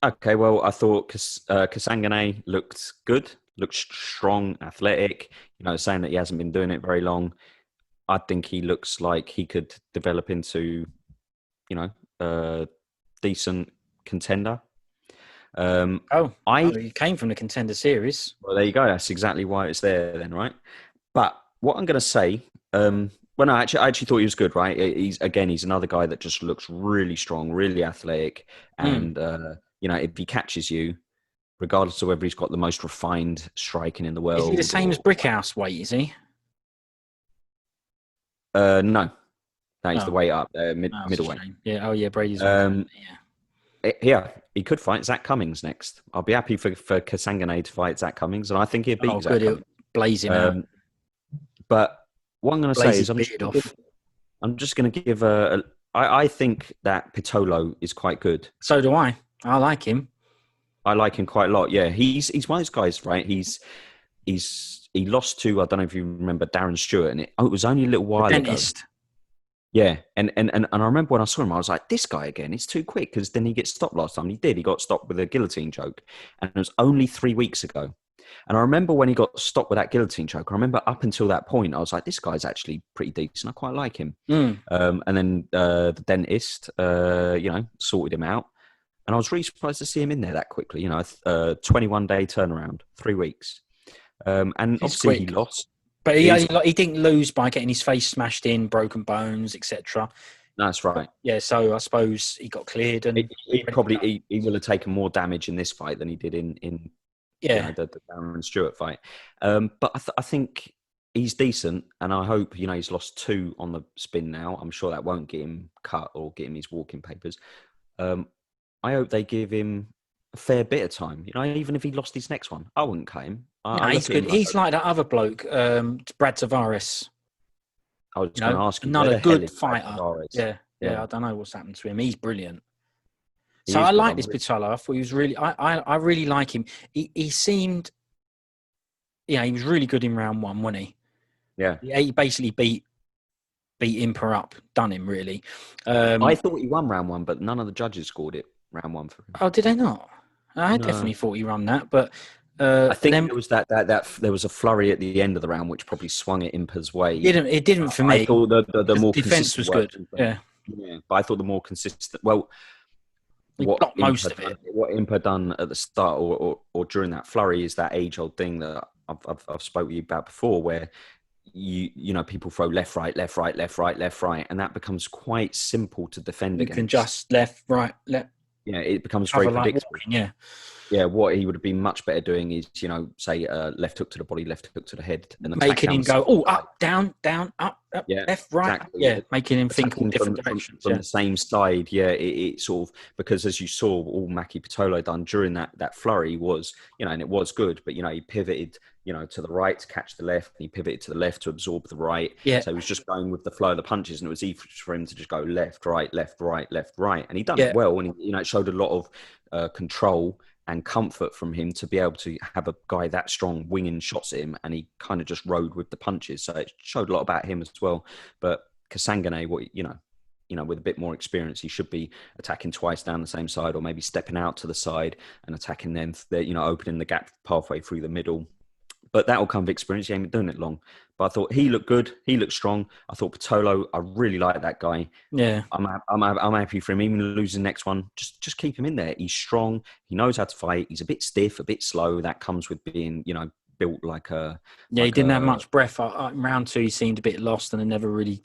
Okay, well, I thought Kasanganay looked good, looked strong, athletic. Saying that he hasn't been doing it very long, I think he looks like he could develop into, a decent contender. He came from the Contender Series. Well, there you go. That's exactly why it's there then, right? But what I'm going to say, I actually thought he was good, right? He's another guy that just looks really strong, really athletic. And, if he catches you, regardless of whether he's got the most refined striking in the world. Is he the same as Brickhouse weight, is he? No. No, he's the weight up, middleweight. Yeah. Oh, yeah. Brady's Yeah, he could fight Zach Cummings next. I'll be happy for Kasanganay to fight Zach Cummings, and I think he'd beat Zach Cummings. He'll blaze him out. But what I'm going to say is I'm just going to give I think that Pitolo is quite good. So do I. I like him. I like him quite a lot. Yeah, he's one of those guys, right? He lost to, I don't know if you remember, Darren Stewart, and it was only a little while ago. Yeah, and I remember when I saw him, I was like, this guy again, it's too quick, because then he gets stopped last time. He did. He got stopped with a guillotine choke, and it was only 3 weeks ago. And I remember when he got stopped with that guillotine choke, I remember up until that point, I was like, this guy's actually pretty decent. I quite like him. And then the dentist, sorted him out. And I was really surprised to see him in there that quickly, 21-day turnaround, 3 weeks. And it's obviously quick. He lost. But he didn't lose by getting his face smashed in, broken bones, etc. That's right. Yeah, so I suppose he got cleared, and he will have taken more damage in this fight than he did in the Darren Stewart fight. But I think he's decent, and I hope he's lost 2 on the spin now. I'm sure that won't get him cut or get him his walking papers. I hope they give him a fair bit of time. Even if he lost his next one, I wouldn't cut him. He's good. He's like that other bloke, Brad Tavares. I was going to ask you. Another good fighter. Yeah. I don't know what's happened to him. He's brilliant. So I like this Pitolo. I thought he was really. I really like him. He seemed. Yeah, he was really good in round 1, wasn't he? Yeah. He basically beat Impa up, done him really. I thought he won round 1, but none of the judges scored it round 1 for him. Oh, did they not? I definitely thought he won that, but I think then there was that there was a flurry at the end of the round which probably swung it Impa's way. it didn't for me. I thought the more defense was good. Yeah, but I thought the more consistent. Well, he blocked most of it. What Impa done at the start or during that flurry is that age old thing that I've spoke with you about before, where you know people throw left, right, left, right, left, right, left, right, and that becomes quite simple to defend against. You can just left, right, left. Yeah, it becomes very predictable. Walking, yeah. Yeah, what he would have been much better doing is, you know, say left hook to the body, left hook to the head, and making him go, up, down, up, yeah, left, right, exactly. yeah, making him think all different directions from the same side. Yeah, it sort of, because as you saw, all Maki Pitolo done during that flurry was, you know, and it was good, but you know, he pivoted, you know, to the right to catch the left, and he pivoted to the left to absorb the right. Yeah. So he was just going with the flow of the punches, and it was easy for him to just go left, right, left, right, left, right, and he done it well, and you know, it showed a lot of control and comfort from him to be able to have a guy that strong winging shots at him, and he kind of just rode with the punches. So it showed a lot about him as well. But Kasanganay, you know, with a bit more experience, he should be attacking twice down the same side, or maybe stepping out to the side and attacking them, you know, opening the gap pathway through the middle. But that will come with experience. He ain't been doing it long. But I thought he looked good. He looked strong. I thought Pitolo, I really like that guy. Yeah. I'm happy for him. Even losing the next one, just keep him in there. He's strong. He knows how to fight. He's a bit stiff, a bit slow. That comes with being, you know, built like a... Yeah, he didn't have much breath. Round two, he seemed a bit lost and never really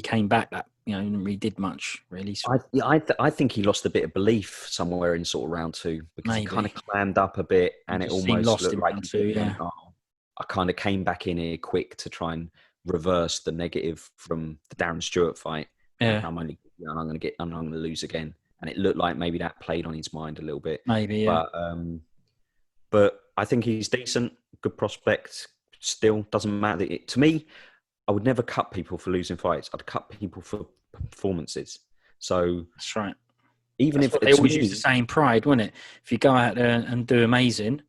came back. That, you know, didn't really did much, really. So. I think he lost a bit of belief somewhere in sort of round two, because he kind of clammed up a bit, and it almost lost looked like round two, yeah. I kind of came back in here quick to try and reverse the negative from the Darren Stewart fight. Yeah, I'm going to lose again, and it looked like maybe that played on his mind a little bit. Maybe, yeah. But I think he's decent, good prospect. Still doesn't matter. To me, I would never cut people for losing fights. I'd cut people for performances. So that's right. Even if they always use the same pride, wouldn't it? If you go out there and do amazing.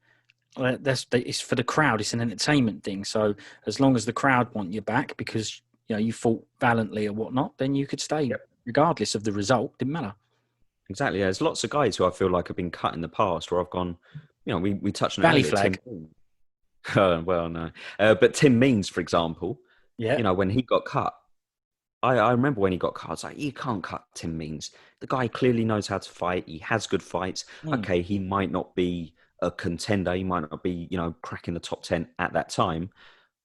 It's for the crowd. It's an entertainment thing. So as long as the crowd want you back because you know you fought valiantly or whatnot, then you could stay regardless of the result. Didn't matter. Exactly. Yeah. There's lots of guys who I feel like have been cut in the past where I've gone. You know, we touched on Valley it flag. Well, no, but Tim Means, for example. Yeah. You know, when he got cut, I remember when he got cut. I was like, you can't cut Tim Means. The guy clearly knows how to fight. He has good fights. Okay, he might not be a contender, he might not be, you know, cracking the top 10 at that time,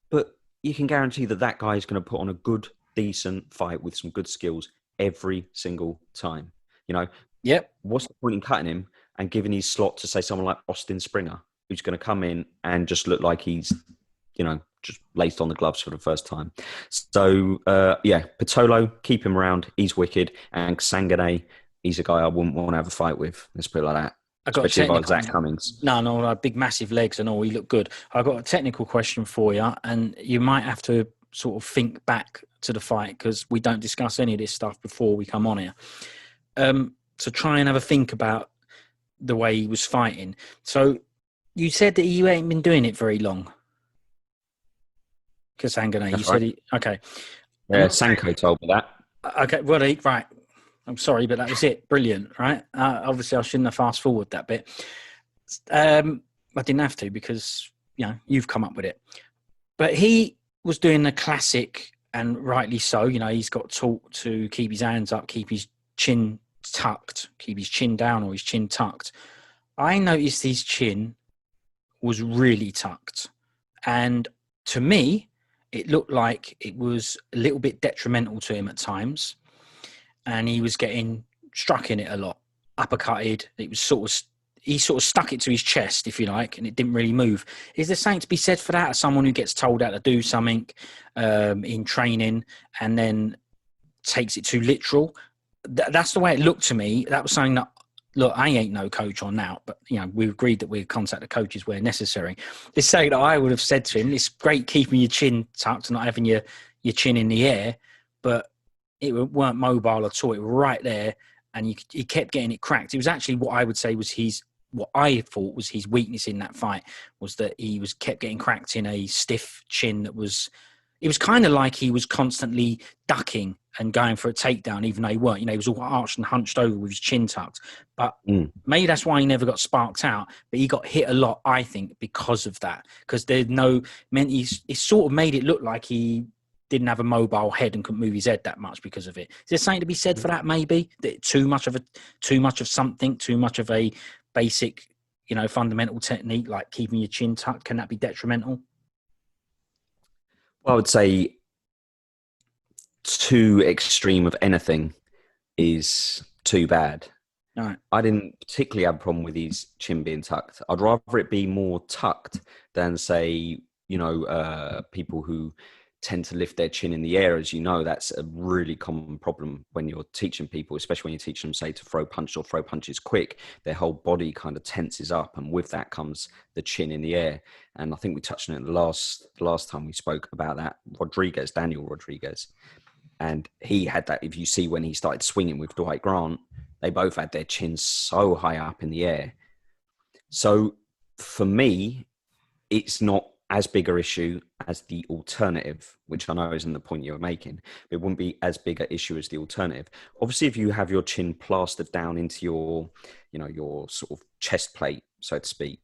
but you can guarantee that guy is going to put on a good, decent fight with some good skills every single time. You know, what's the point in cutting him and giving his slot to say someone like Austin Springer, who's going to come in and just look like he's, you know, just laced on the gloves for the first time. So Pitolo, keep him around, he's wicked, and Kasanganay, he's a guy I wouldn't want to have a fight with. Let's put it like that. I got especially if I was Cummings. No, big massive legs and all. He looked good. I got a technical question for you, and you might have to sort of think back to the fight because we don't discuss any of this stuff before we come on here. So try and have a think about the way he was fighting. So you said that you ain't been doing it very long. Kasanganay, you said okay. Yeah, Sanko told me that. Okay, well, right. I'm sorry, but that was it. Brilliant, right? Obviously, I shouldn't have fast forward that bit. I didn't have to because, you know, you've come up with it. But he was doing the classic, and rightly so. You know, he's got taught to keep his hands up, keep his chin tucked, keep his chin down or his chin tucked. I noticed his chin was really tucked. And to me, it looked like it was a little bit detrimental to him at times. And he was getting struck in it a lot, uppercutted. It was he sort of stuck it to his chest, if you like, and it didn't really move. Is there something to be said for that? As someone who gets told how to do something in training and then takes it too literal? That's the way it looked to me. That was something that, look, I ain't no coach on that, but, you know, we agreed that we'd contact the coaches where necessary. It's something that I would have said to him, it's great keeping your chin tucked and not having your chin in the air, but it weren't mobile at all. It was right there, and he kept getting it cracked. It was actually what I would say was what I thought was his weakness in that fight, was that he kept getting cracked in a stiff chin that was it was kind of like he was constantly ducking and going for a takedown, even though he weren't. You know, he was all arched and hunched over with his chin tucked. But maybe that's why he never got sparked out. But he got hit a lot, I think, because of that. Because it sort of made it look like he didn't have a mobile head and couldn't move his head that much because of it. Is there something to be said for that? Maybe that too much of something, too much of a basic, you know, fundamental technique like keeping your chin tucked. Can that be detrimental? Well, I would say too extreme of anything is too bad. Right. I didn't particularly have a problem with his chin being tucked. I'd rather it be more tucked than, say, you know, people who tend to lift their chin in the air. As you know, that's a really common problem when you're teaching people, especially when you teach them, say, to throw punches or throw punches quick. Their whole body kind of tenses up, and with that comes the chin in the air. And I think we touched on it the last time we spoke about that. Daniel Rodriguez. And he had that. If you see when he started swinging with Dwight Grant, they both had their chins so high up in the air. So for me, it's not as big an issue as the alternative, which I know isn't the point you're making. It wouldn't be as big an issue as the alternative. Obviously, if you have your chin plastered down into your, you know, your sort of chest plate, so to speak,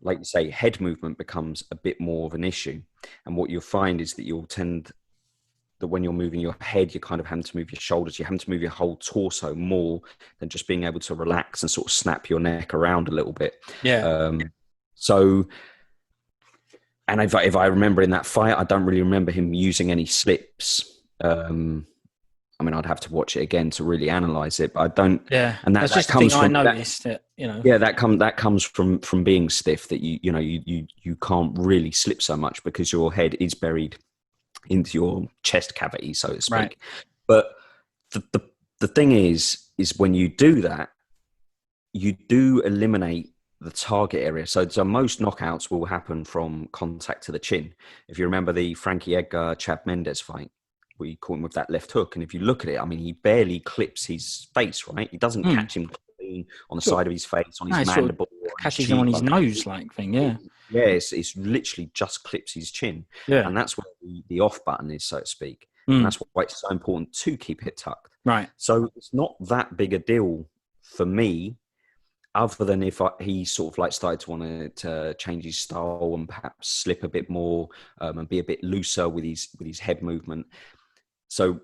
like you say, head movement becomes a bit more of an issue. And what you'll find is that you'll tend that when you're moving your head, you're kind of having to move your shoulders. You're having to move your whole torso more than just being able to relax and sort of snap your neck around a little bit. Yeah. And if I remember in that fight, I don't really remember him using any slips. I mean, I'd have to watch it again to really analyze it, but I don't. Yeah, and that's just the thing I noticed. You know. Yeah, that comes from being stiff. That you can't really slip so much because your head is buried into your chest cavity, so to speak. Right. But the thing is when you do that, you do eliminate the target area. So most knockouts will happen from contact to the chin. If you remember the Frankie Edgar Chad Mendes fight, we caught him with that left hook, and if you look at it, I mean, he barely clips his face, right? He doesn't catch him clean on the side of his face, on his mandible. Sort of catches him on his nose, like thing, yeah. Yeah, it's literally just clips his chin. Yeah. And that's where the off button is, so to speak. And that's why it's so important to keep it tucked. Right. So it's not that big a deal for me, other than if he sort of like started to want to change his style and perhaps slip a bit more and be a bit looser with his head movement. So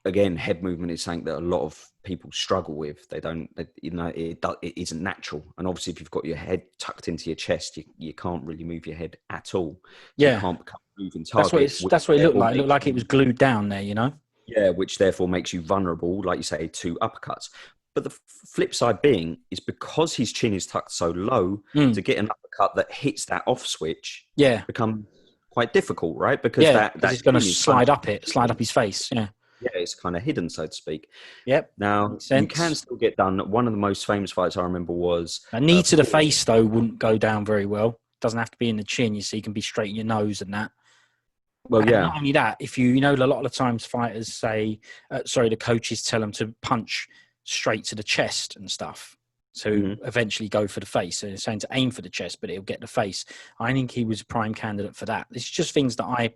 again, head movement is something that a lot of people struggle with. It isn't natural. And obviously if you've got your head tucked into your chest, you can't really move your head at all. Yeah. You can't become a moving target. That's what it looked like. It looked like it was glued down there, you know? Yeah, which therefore makes you vulnerable, like you say, to uppercuts. But the flip side being is because his chin is tucked so low, to get an uppercut that hits that off switch becomes quite difficult, right? Because that he's going to slide up his face. Yeah. Yeah, it's kind of hidden, so to speak. Yep. Now, you can still get done. One of the most famous fights I remember was... A knee to the face, though, wouldn't go down very well. Doesn't have to be in the chin, you see. You can be straight in your nose and that. Well, yeah. Not only that, if you know, a lot of the times fighters say, the coaches tell them to punch straight to the chest and stuff. So eventually go for the face. So they're saying to aim for the chest, but it'll get the face. I think he was a prime candidate for that. It's just things that I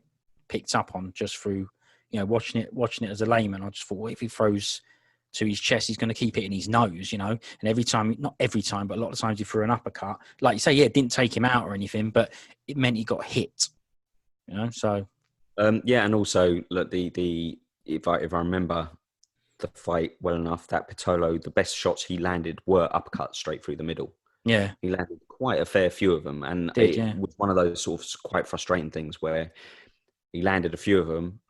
picked up on just through, you know, watching it as a layman. I just thought, well, if he throws to his chest, he's going to keep it in his nose, you know. And not every time, but a lot of times he threw an uppercut. Like you say, it didn't take him out or anything, but it meant he got hit, you know. So and also look, if I remember the fight well enough, that Pitolo, the best shots he landed were uppercuts straight through the middle. Yeah, he landed quite a fair few of them, and it was one of those sort of quite frustrating things where he landed a few of them,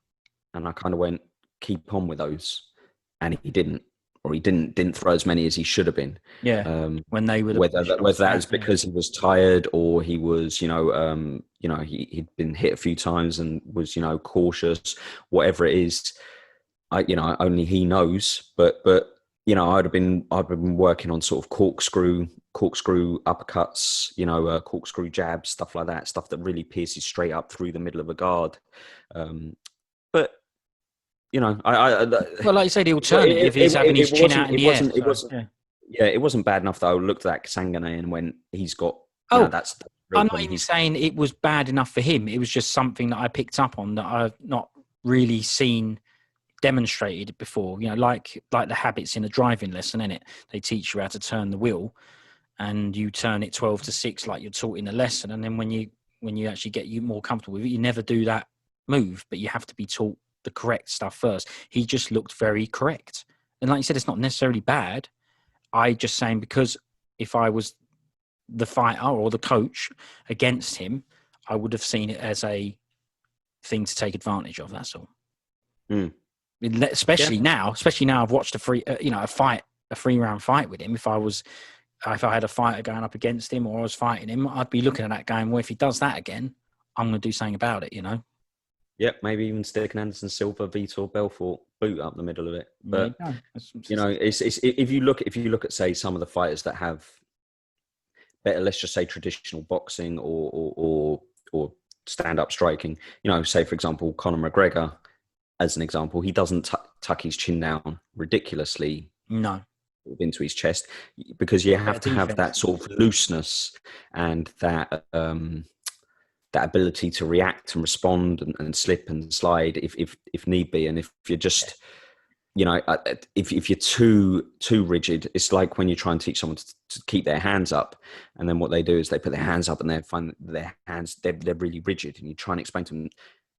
and I kind of went, keep on with those, and he didn't, or he didn't throw as many as he should have been. Yeah, when they were whether that was because he was tired or he was, he'd been hit a few times and was, cautious, whatever it is. Only he knows, but I'd been working on sort of corkscrew uppercuts, corkscrew jabs, stuff like that, stuff that really pierces straight up through the middle of a guard. But well, like you say, the alternative is having his chin out in the air. It wasn't bad enough that I looked at that Kasanganay and went, he's got You know, Oh, that's the real I'm not problem. even saying it was bad enough for him. It was just something that I picked up on that I've not really seen demonstrated before. You know, like the habits in a driving lesson, innit? They teach you how to turn the wheel, and you turn it 12-6 like you're taught in a lesson. And then when you actually get you more comfortable with it, you never do that move, but you have to be taught the correct stuff first. He just looked very correct. And like you said, it's not necessarily bad. I just saying because if I was the fighter or the coach against him, I would have seen it as a thing to take advantage of. That's all. Mm. Especially now I've watched a 3-round fight with him. If I had a fighter going up against him or I was fighting him, I'd be looking at that going, well, if he does that again, I'm going to do something about it, you know? Yep, maybe even stick an Anderson Silva, Vitor Belfort boot up the middle of it. But you know, it's if you look at say some of the fighters that have better, let's just say traditional boxing or stand up striking. You know, say for example Conor McGregor, as an example, he doesn't tuck his chin down ridiculously. No. Into his chest, because you have to have that sort of looseness and that that ability to react and respond and slip and slide if need be. And if you're just, you know, if you're too rigid, it's like when you try and teach someone to keep their hands up, and then what they do is they put their hands up and they find their hands they're really rigid, and you try and explain to them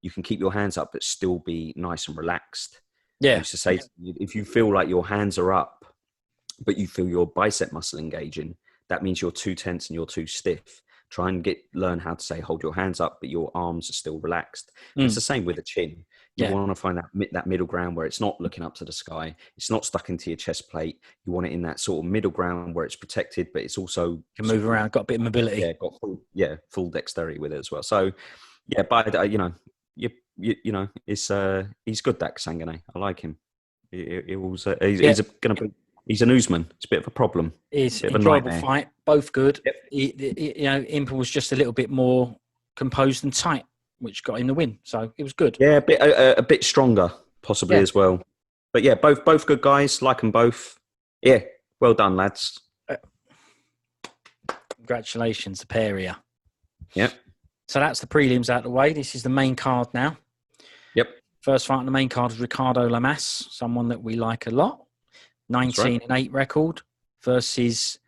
you can keep your hands up but still be nice and relaxed. Yeah. I used to say, if you feel like your hands are up but you feel your bicep muscle engaging, that means you're too tense and you're too stiff. Try and learn how to say, hold your hands up, but your arms are still relaxed. It's the same with the chin. You want to find that middle ground where it's not looking up to the sky. It's not stuck into your chest plate. You want it in that sort of middle ground where it's protected, but it's also can move around, got a bit of mobility. Yeah, got full dexterity with it as well. So yeah, but you know, you know, it's he's good, that Kasanganay. I like him. He's going to be. He's an Usman. It's a bit of a problem. It's an enjoyable fight. Both good. Yep. You know, Impa was just a little bit more composed and tight, which got him the win. So it was good. Yeah, a bit stronger, possibly as well. But yeah, both good guys. Like them both. Yeah, well done, lads. Congratulations, the pair of you. Yep. So that's the prelims out of the way. This is the main card now. Yep. First fight on the main card is Ricardo Lamas, someone that we like a lot. 19-8 record versus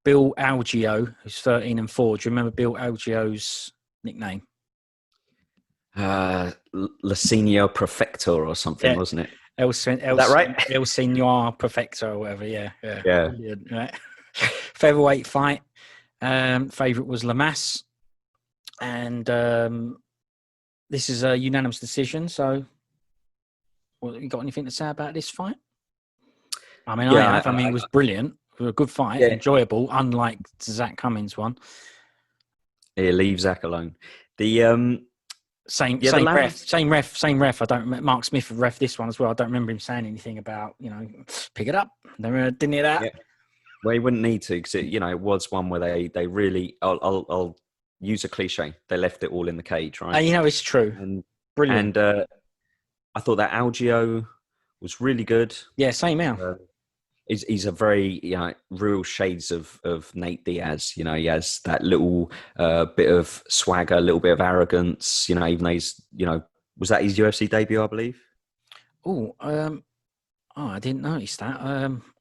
Bill Algeo, who's 13-4. Do you remember Bill Algeo's nickname? Lasinio Perfector or something, wasn't it? Is that right? El Senor Perfector or whatever. Yeah. Right. Featherweight fight. Favorite was Lamas, and this is a unanimous decision. So, you got anything to say about this fight? I mean, I mean, it was brilliant. It was a good fight, enjoyable, unlike the Zach Cummings one. Yeah, leave Zach alone. The same ref. I don't remember. Mark Smith ref this one as well. I don't remember him saying anything about, you know, pick it up. Didn't hear that. Yeah. Well, he wouldn't need to, because it was one where they really. I'll use a cliche. They left it all in the cage, right? You know, it's true. And brilliant. And I thought that Algeo was really good. Yeah, same here. He's a very, you know, real shades of Nate Diaz. You know, he has that little bit of swagger, a little bit of arrogance. You know, even though he's, you know, was that his UFC debut, I believe? I didn't notice that.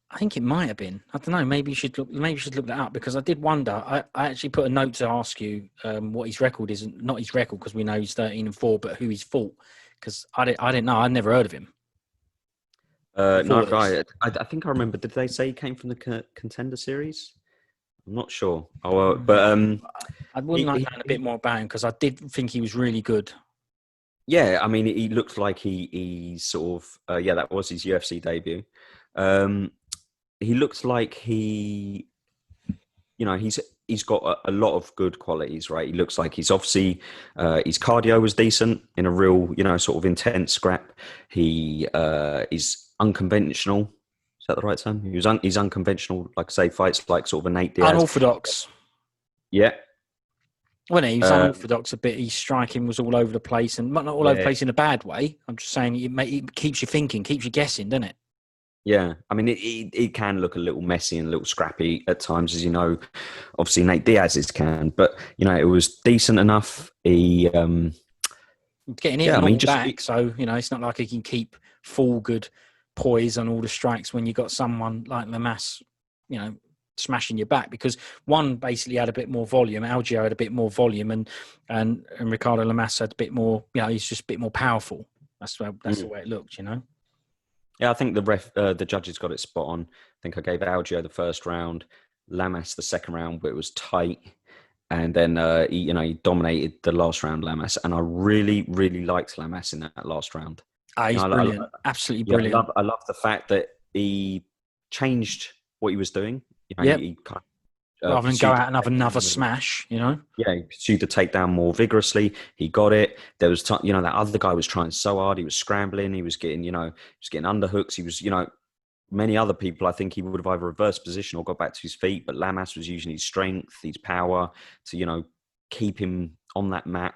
I think it might have been. I don't know. Maybe you should look that up, because I did wonder. I actually put a note to ask you what his record is. Not his record, because we know he's 13-4, but who he's fought. Because I didn't know. I'd never heard of him. No, I think I remember. Did they say he came from the Contender series? I'm not sure. But I wouldn't like knowing a bit more about him, because I did think he was really good. Yeah, I mean, he looked like he sort of that was his UFC debut. He looks like he, you know, he's got a lot of good qualities, right? He looks like he's obviously his cardio was decent in a real, you know, sort of intense scrap. He is unconventional. Is that the right term? He's unconventional, like I say, fights like sort of a Nate Diaz. Unorthodox. Yeah. Well, he was unorthodox a bit. His striking was all over the place, and not all over the place in a bad way. I'm just saying it keeps you thinking, keeps you guessing, doesn't it? Yeah, I mean, it can look a little messy and a little scrappy at times, as you know. Obviously, Nate Diaz's can, but it was decent enough. He, Getting hit yeah, I and mean, all just back, so it's not like he can keep full good poise on all the strikes when you got someone like Lamas, smashing your back, because one basically had a bit more volume. Algeo had a bit more volume, and Ricardo Lamas had a bit more. He's just a bit more powerful. That's the way it looked. Yeah, I think the judges got it spot on. I think I gave Algeo the first round, Lamas the second round, but it was tight. And then he dominated the last round, Lamas, and I really, really liked Lamas in that last round. He's brilliant, absolutely brilliant. I love the fact that he changed what he was doing. Yep. He kind Rather than go out and have another smash, Yeah, he pursued the takedown more vigorously. He got it. There was, that other guy was trying so hard. He was scrambling. He was getting, underhooks. He was, many other people, I think he would have either reversed position or got back to his feet. But Lamas was using his strength, his power to, keep him on that mat.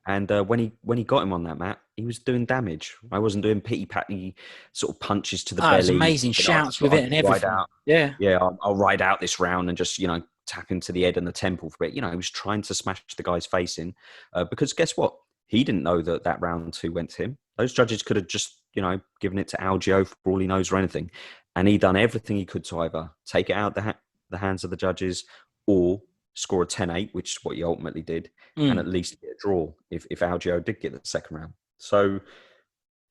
And when he got him on that mat, he was doing damage. I wasn't doing pity-patty sort of punches to the belly. It was amazing. Shouts with it and everything. Yeah, I'll ride out this round and just, tap him to the head and the temple for it. He was trying to smash the guy's face in because guess what? He didn't know that round 2 went to him. Those judges could have just, given it to Algeo for all he knows or anything. And he done everything he could to either take it out the hands of the judges or score a 10-8, which is what he ultimately did, and at least get a draw if Algeo did get the second round. So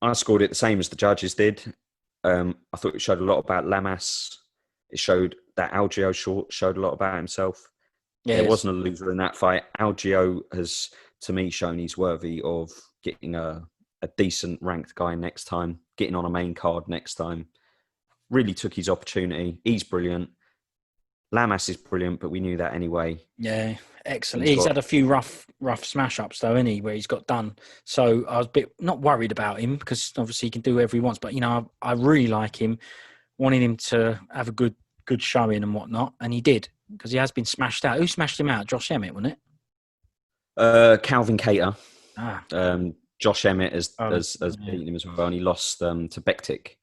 I scored it the same as the judges did. I thought it showed a lot about Lamas. It showed that Algeo showed a lot about himself. Yeah, there wasn't a loser in that fight. Algeo has, to me, shown he's worthy of getting a decent ranked guy next time, getting on a main card next time. Really took his opportunity. He's brilliant. Lamas is brilliant, but we knew that anyway. Yeah, excellent. He's had a few rough smash ups though, isn't he, where he's got done. So I was a bit not worried about him because obviously he can do whatever he wants. But I really like him, wanting him to have a good showing and whatnot, and he did because he has been smashed out. Who smashed him out? Josh Emmett, wasn't it? Calvin Cater. Josh Emmett has beaten him as well, and he lost to Bektik.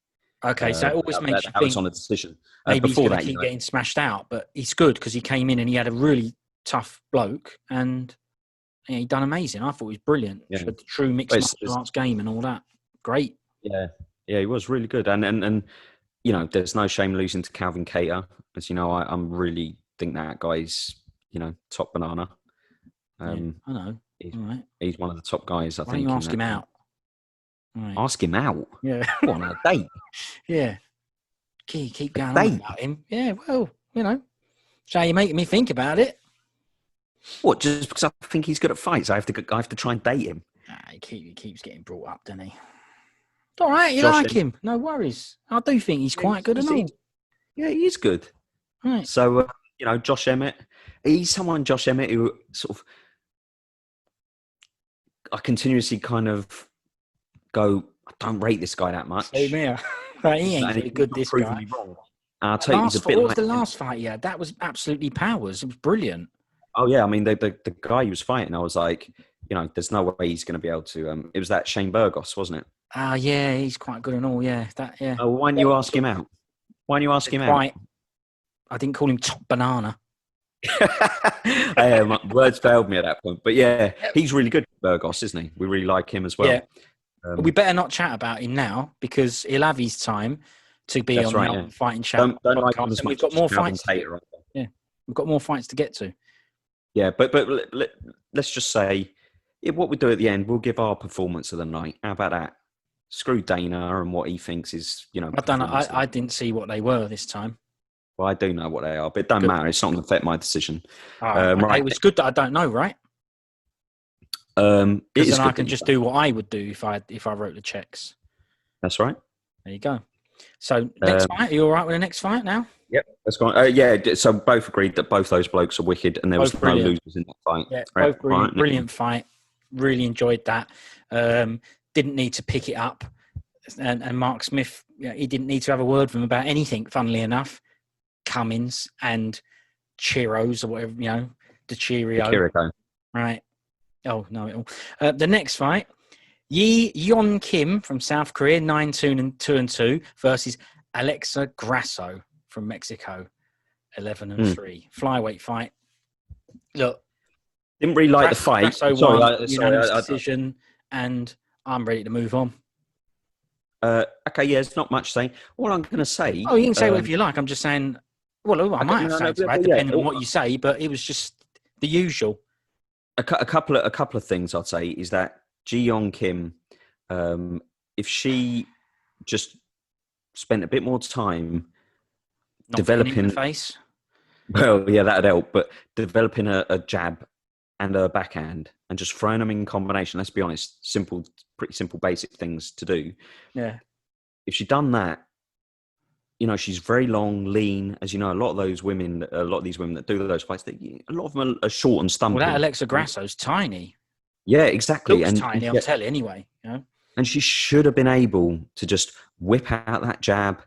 Okay, so it always makes you think. That was on a decision. Maybe he's going to keep getting smashed out, but it's good because he came in and he had a really tough bloke, and he done amazing. I thought he was brilliant. Yeah. Showed the true mixed martial arts game and all that. Great. Yeah, he was really good, and there's no shame losing to Calvin Cater. As you know, I'm really think that guy's top banana. I know. He's one of the top guys. I think. Why don't you ask him out? Right. Ask him out. Yeah. On a date. Yeah. Keep going on about him. Yeah. Well, so you're making me think about it. What? Just because I think he's good at fights, I have to try and date him. He keeps getting brought up, doesn't he? All right, you like him. No worries. I do think he's quite good and all. Yeah, he is good. Right. So Josh Emmett. He's someone, Josh Emmett, who sort of I continuously kind of go, I don't rate this guy that much. Same here. Right, he ain't very good, this guy. Me wrong. I'll tell you, he's a bit what was the last fight he had? That was absolutely powers. It was brilliant. Oh, yeah. I mean, the guy he was fighting, I was like, there's no way he's going to be able to. It was that Shane Burgos, wasn't it? Yeah, he's quite good and all. Yeah, yeah. Oh, why don't you ask him out? Why don't you ask him out? I didn't call him top banana. My words failed me at that point. But yeah, he's really good, Burgos, isn't he? We really like him as well. Yeah. We better not chat about him now because he'll have his time to be on the Fighting Chat don't podcast. Like him as much. We've got more fights. Yeah, we've got more fights to get to. Yeah, but let's just say what we do at the end, we'll give our performance of the night. How about that? Screw Dana and what he thinks is, I didn't see what they were this time. Well, I do know what they are, but it doesn't matter. It's not going to affect my decision. Right. It was good that I don't know, right? Because then I can just do what I would do if I wrote the checks. That's right. There you go. So next fight, are you all right with the next fight now? Yep, that's gone. Yeah, so both agreed that both those blokes are wicked, and there was no losers in that fight. Yeah, both brilliant fight. Really enjoyed that. Didn't need to pick it up, and Mark Smith, he didn't need to have a word with him about anything. Funnily enough, Cummings and Chiros or whatever, the Chirico. Chirico. Right. Oh no! The next fight, Yeon Kim from South Korea, 9-2-2 versus Alexa Grasso from Mexico, 11-3. Flyweight fight. Look, didn't really like the fight. Grasso won unanimous decision, and I'm ready to move on. Okay, yeah, it's not much saying. All I'm going to say. Oh, you can say whatever you like. I'm just saying. Well, I might have something to add, depending on what you say, but it was just the usual. A couple of things I'd say is that Yeon Kim, if she just spent a bit more time developing the face. Well, yeah, that'd help. But developing a jab and a backhand and just throwing them in combination. Let's be honest, pretty simple, basic things to do. Yeah. If she'd done that, she's very long, lean. As you know, a lot of these women that do those fights, a lot of them are short and stumpy. Well, that Alexa Grasso's tiny. Yeah, exactly. Looks tiny, I'll tell you anyway. And she should have been able to just whip out that jab,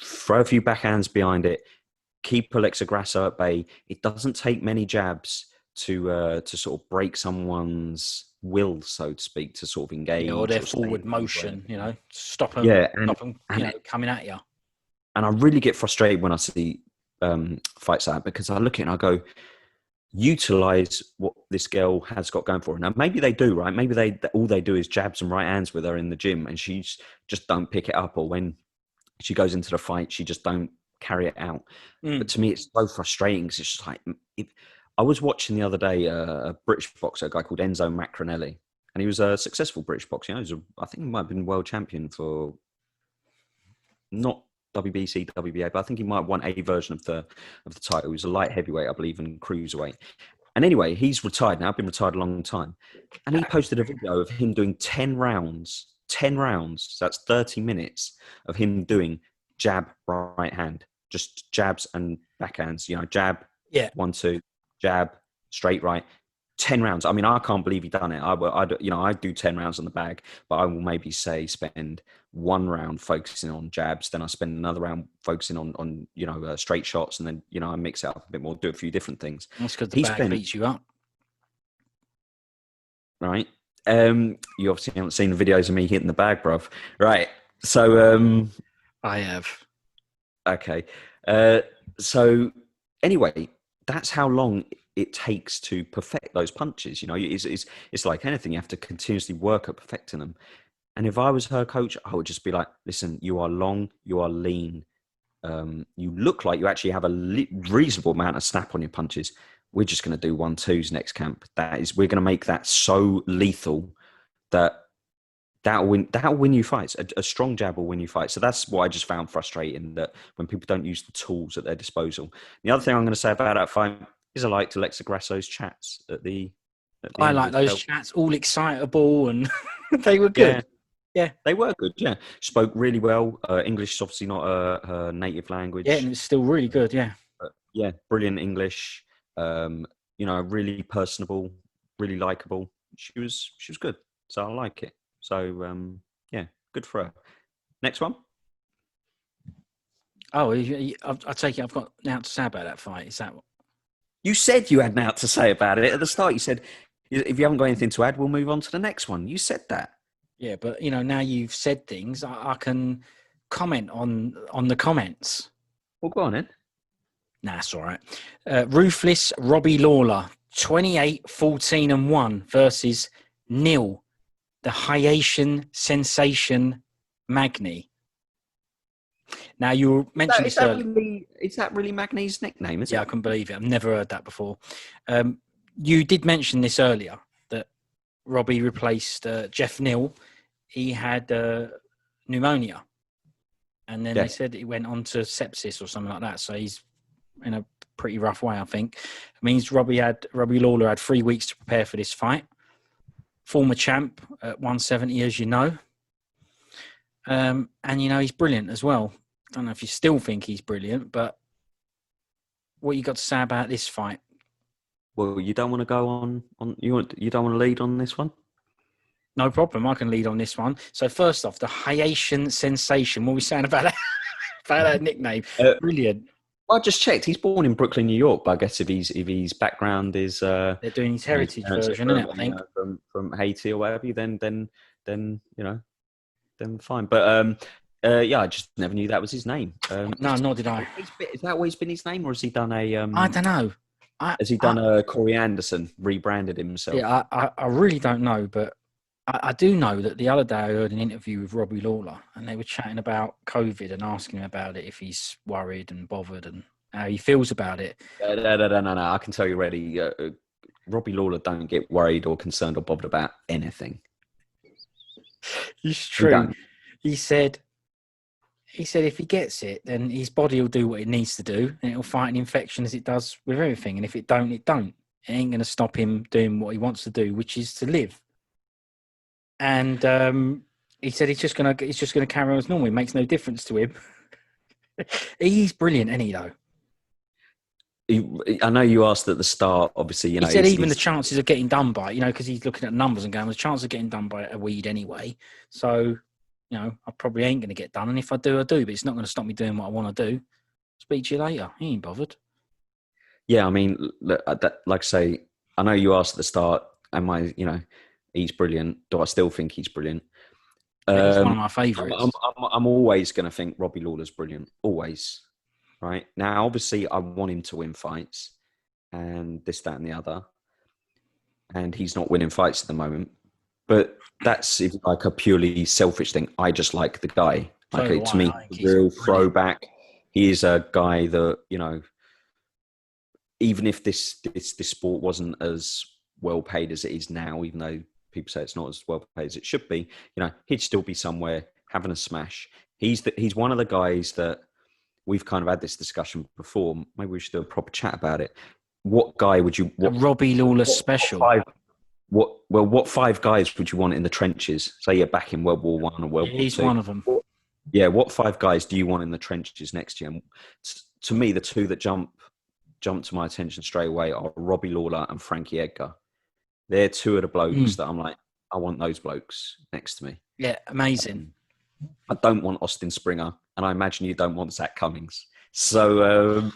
throw a few backhands behind it, keep Alexa Grasso at bay. It doesn't take many jabs to sort of break someone's will, so to speak, to sort of engage. Or their forward motion, stop them, coming at you. And I really get frustrated when I see fights like that, because I look at it and I go, utilize what this girl has got going for her. Now, maybe they do, right? Maybe all they do is jab some right hands with her in the gym, and she just don't pick it up, or when she goes into the fight, she just don't carry it out. But to me, it's so frustrating, because it's just like, I was watching the other day a British boxer, a guy called Enzo Macronelli, and he was a successful British boxer. I think he might have been world champion for not WBC, WBA, but I think he might have won a version of the title. He was a light heavyweight, I believe, and cruiserweight. And anyway, he's retired now. Been retired a long time, and he posted a video of him doing 10 rounds. 10 rounds. So that's 30 minutes of him doing jab, right hand, just jabs and backhands. Jab, 1-2, jab, straight right. 10 rounds. I mean, I can't believe he done it. I do 10 rounds on the bag, but I will maybe spend one round focusing on jabs, then I spend another round focusing on straight shots, and then I mix it up a bit more, do a few different things. That's because the bag beats you up, right? You obviously haven't seen the videos of me hitting the bag, bruv. Right? So I have. Okay. So anyway, that's how long it takes to perfect those punches. It's like anything. You have to continuously work at perfecting them. And if I was her coach, I would just be like, listen, you are long, you are lean. You look like you actually have a reasonable amount of snap on your punches. We're just going to do 1-2s next camp. We're going to make that so lethal that'll win you fights. A strong jab will win you fights. So that's what I just found frustrating, that when people don't use the tools at their disposal. The other thing I'm going to say about that fight is I liked Alexa Grasso's chats at the I like those chats, all excitable, and they were good. Yeah, they were good. Yeah, spoke really well. English is obviously not her native language. Yeah, and it's still really good. Yeah, but yeah, brilliant English. Really personable, really likable. She was good. So I like it. So yeah, good for her. Next one. Oh, I take it I've got now to say about that fight. Is that what you said? You had now to say about it at the start. You said if you haven't got anything to add, we'll move on to the next one. You said that. Yeah, but now you've said things, I can comment on the comments. Well, go on then. Nah, it's all right. Ruthless Robbie Lawler, 28-14-1 versus nil, the Haitian sensation Magny. Now, you mentioned this earlier. Is that really Magny's nickname? I can believe it. I've never heard that before. You did mention this earlier, that Robbie replaced Jeff Neal. He had pneumonia. And then they said he went on to sepsis or something like that. So he's in a pretty rough way, I think. It means Robbie Lawler had 3 weeks to prepare for this fight. Former champ at 170, as you know. And, he's brilliant as well. I don't know if you still think he's brilliant, but what you got to say about this fight? Well, you don't want to go on you don't want to lead on this one? No problem. I can lead on this one. So first off, the Haitian sensation. What are we saying about that? About that nickname? Brilliant. Well, I just checked. He's born in Brooklyn, New York. But I guess if his background is they're doing his heritage version, isn't it? I think from Haiti or whatever, then then then fine. But yeah, I just never knew that was his name. No, nor did I. Has that always been his name, or has he done a? I don't know. Has he done a Corey Anderson, rebranded himself? Yeah, I really don't know, but I do know that the other day I heard an interview with Robbie Lawler, and they were chatting about COVID and asking him about it, if he's worried and bothered and how he feels about it. No. I can tell you already, Robbie Lawler don't get worried or concerned or bothered about anything. It's true. He said if he gets it, then his body will do what it needs to do, and it'll fight an infection as it does with everything. And if it don't, it don't. It ain't going to stop him doing what he wants to do, which is to live. And he said he's just gonna carry on as normal. It makes no difference to him. He's brilliant, isn't he? Though. I know you asked at the start. Obviously, he said even the chances of getting done by it, because he's looking at numbers and going, the chance of getting done by a weed anyway. So, I probably ain't going to get done. And if I do, I do. But it's not going to stop me doing what I want to do. Speak to you later. He ain't bothered. Yeah, I mean, like I say, I know you asked at the start. Am I, he's brilliant. Do I still think he's brilliant? He's one of my favourites. I'm always going to think Robbie Lawler's brilliant. Always. Right? Now, obviously, I want him to win fights and this, that, and the other. And he's not winning fights at the moment. But that's like a purely selfish thing. I just like the guy. Like, to me, real throwback. He is a guy that, even if this sport wasn't as well paid as it is now, even though people say it's not as well paid as it should be, he'd still be somewhere having a smash. He's one of the guys that we've kind of had this discussion before. Maybe we should do a proper chat about it. What guy would you? Robbie Lawler special. What five guys would you want in the trenches? Say you're back in World War I or World War II. He's one of them. What five guys do you want in the trenches next year? And to me, the two that jump to my attention straight away are Robbie Lawler and Frankie Edgar. They're two of the blokes that I'm like, I want those blokes next to me. Yeah, amazing. I don't want Austin Springer, and I imagine you don't want Zach Cummings. So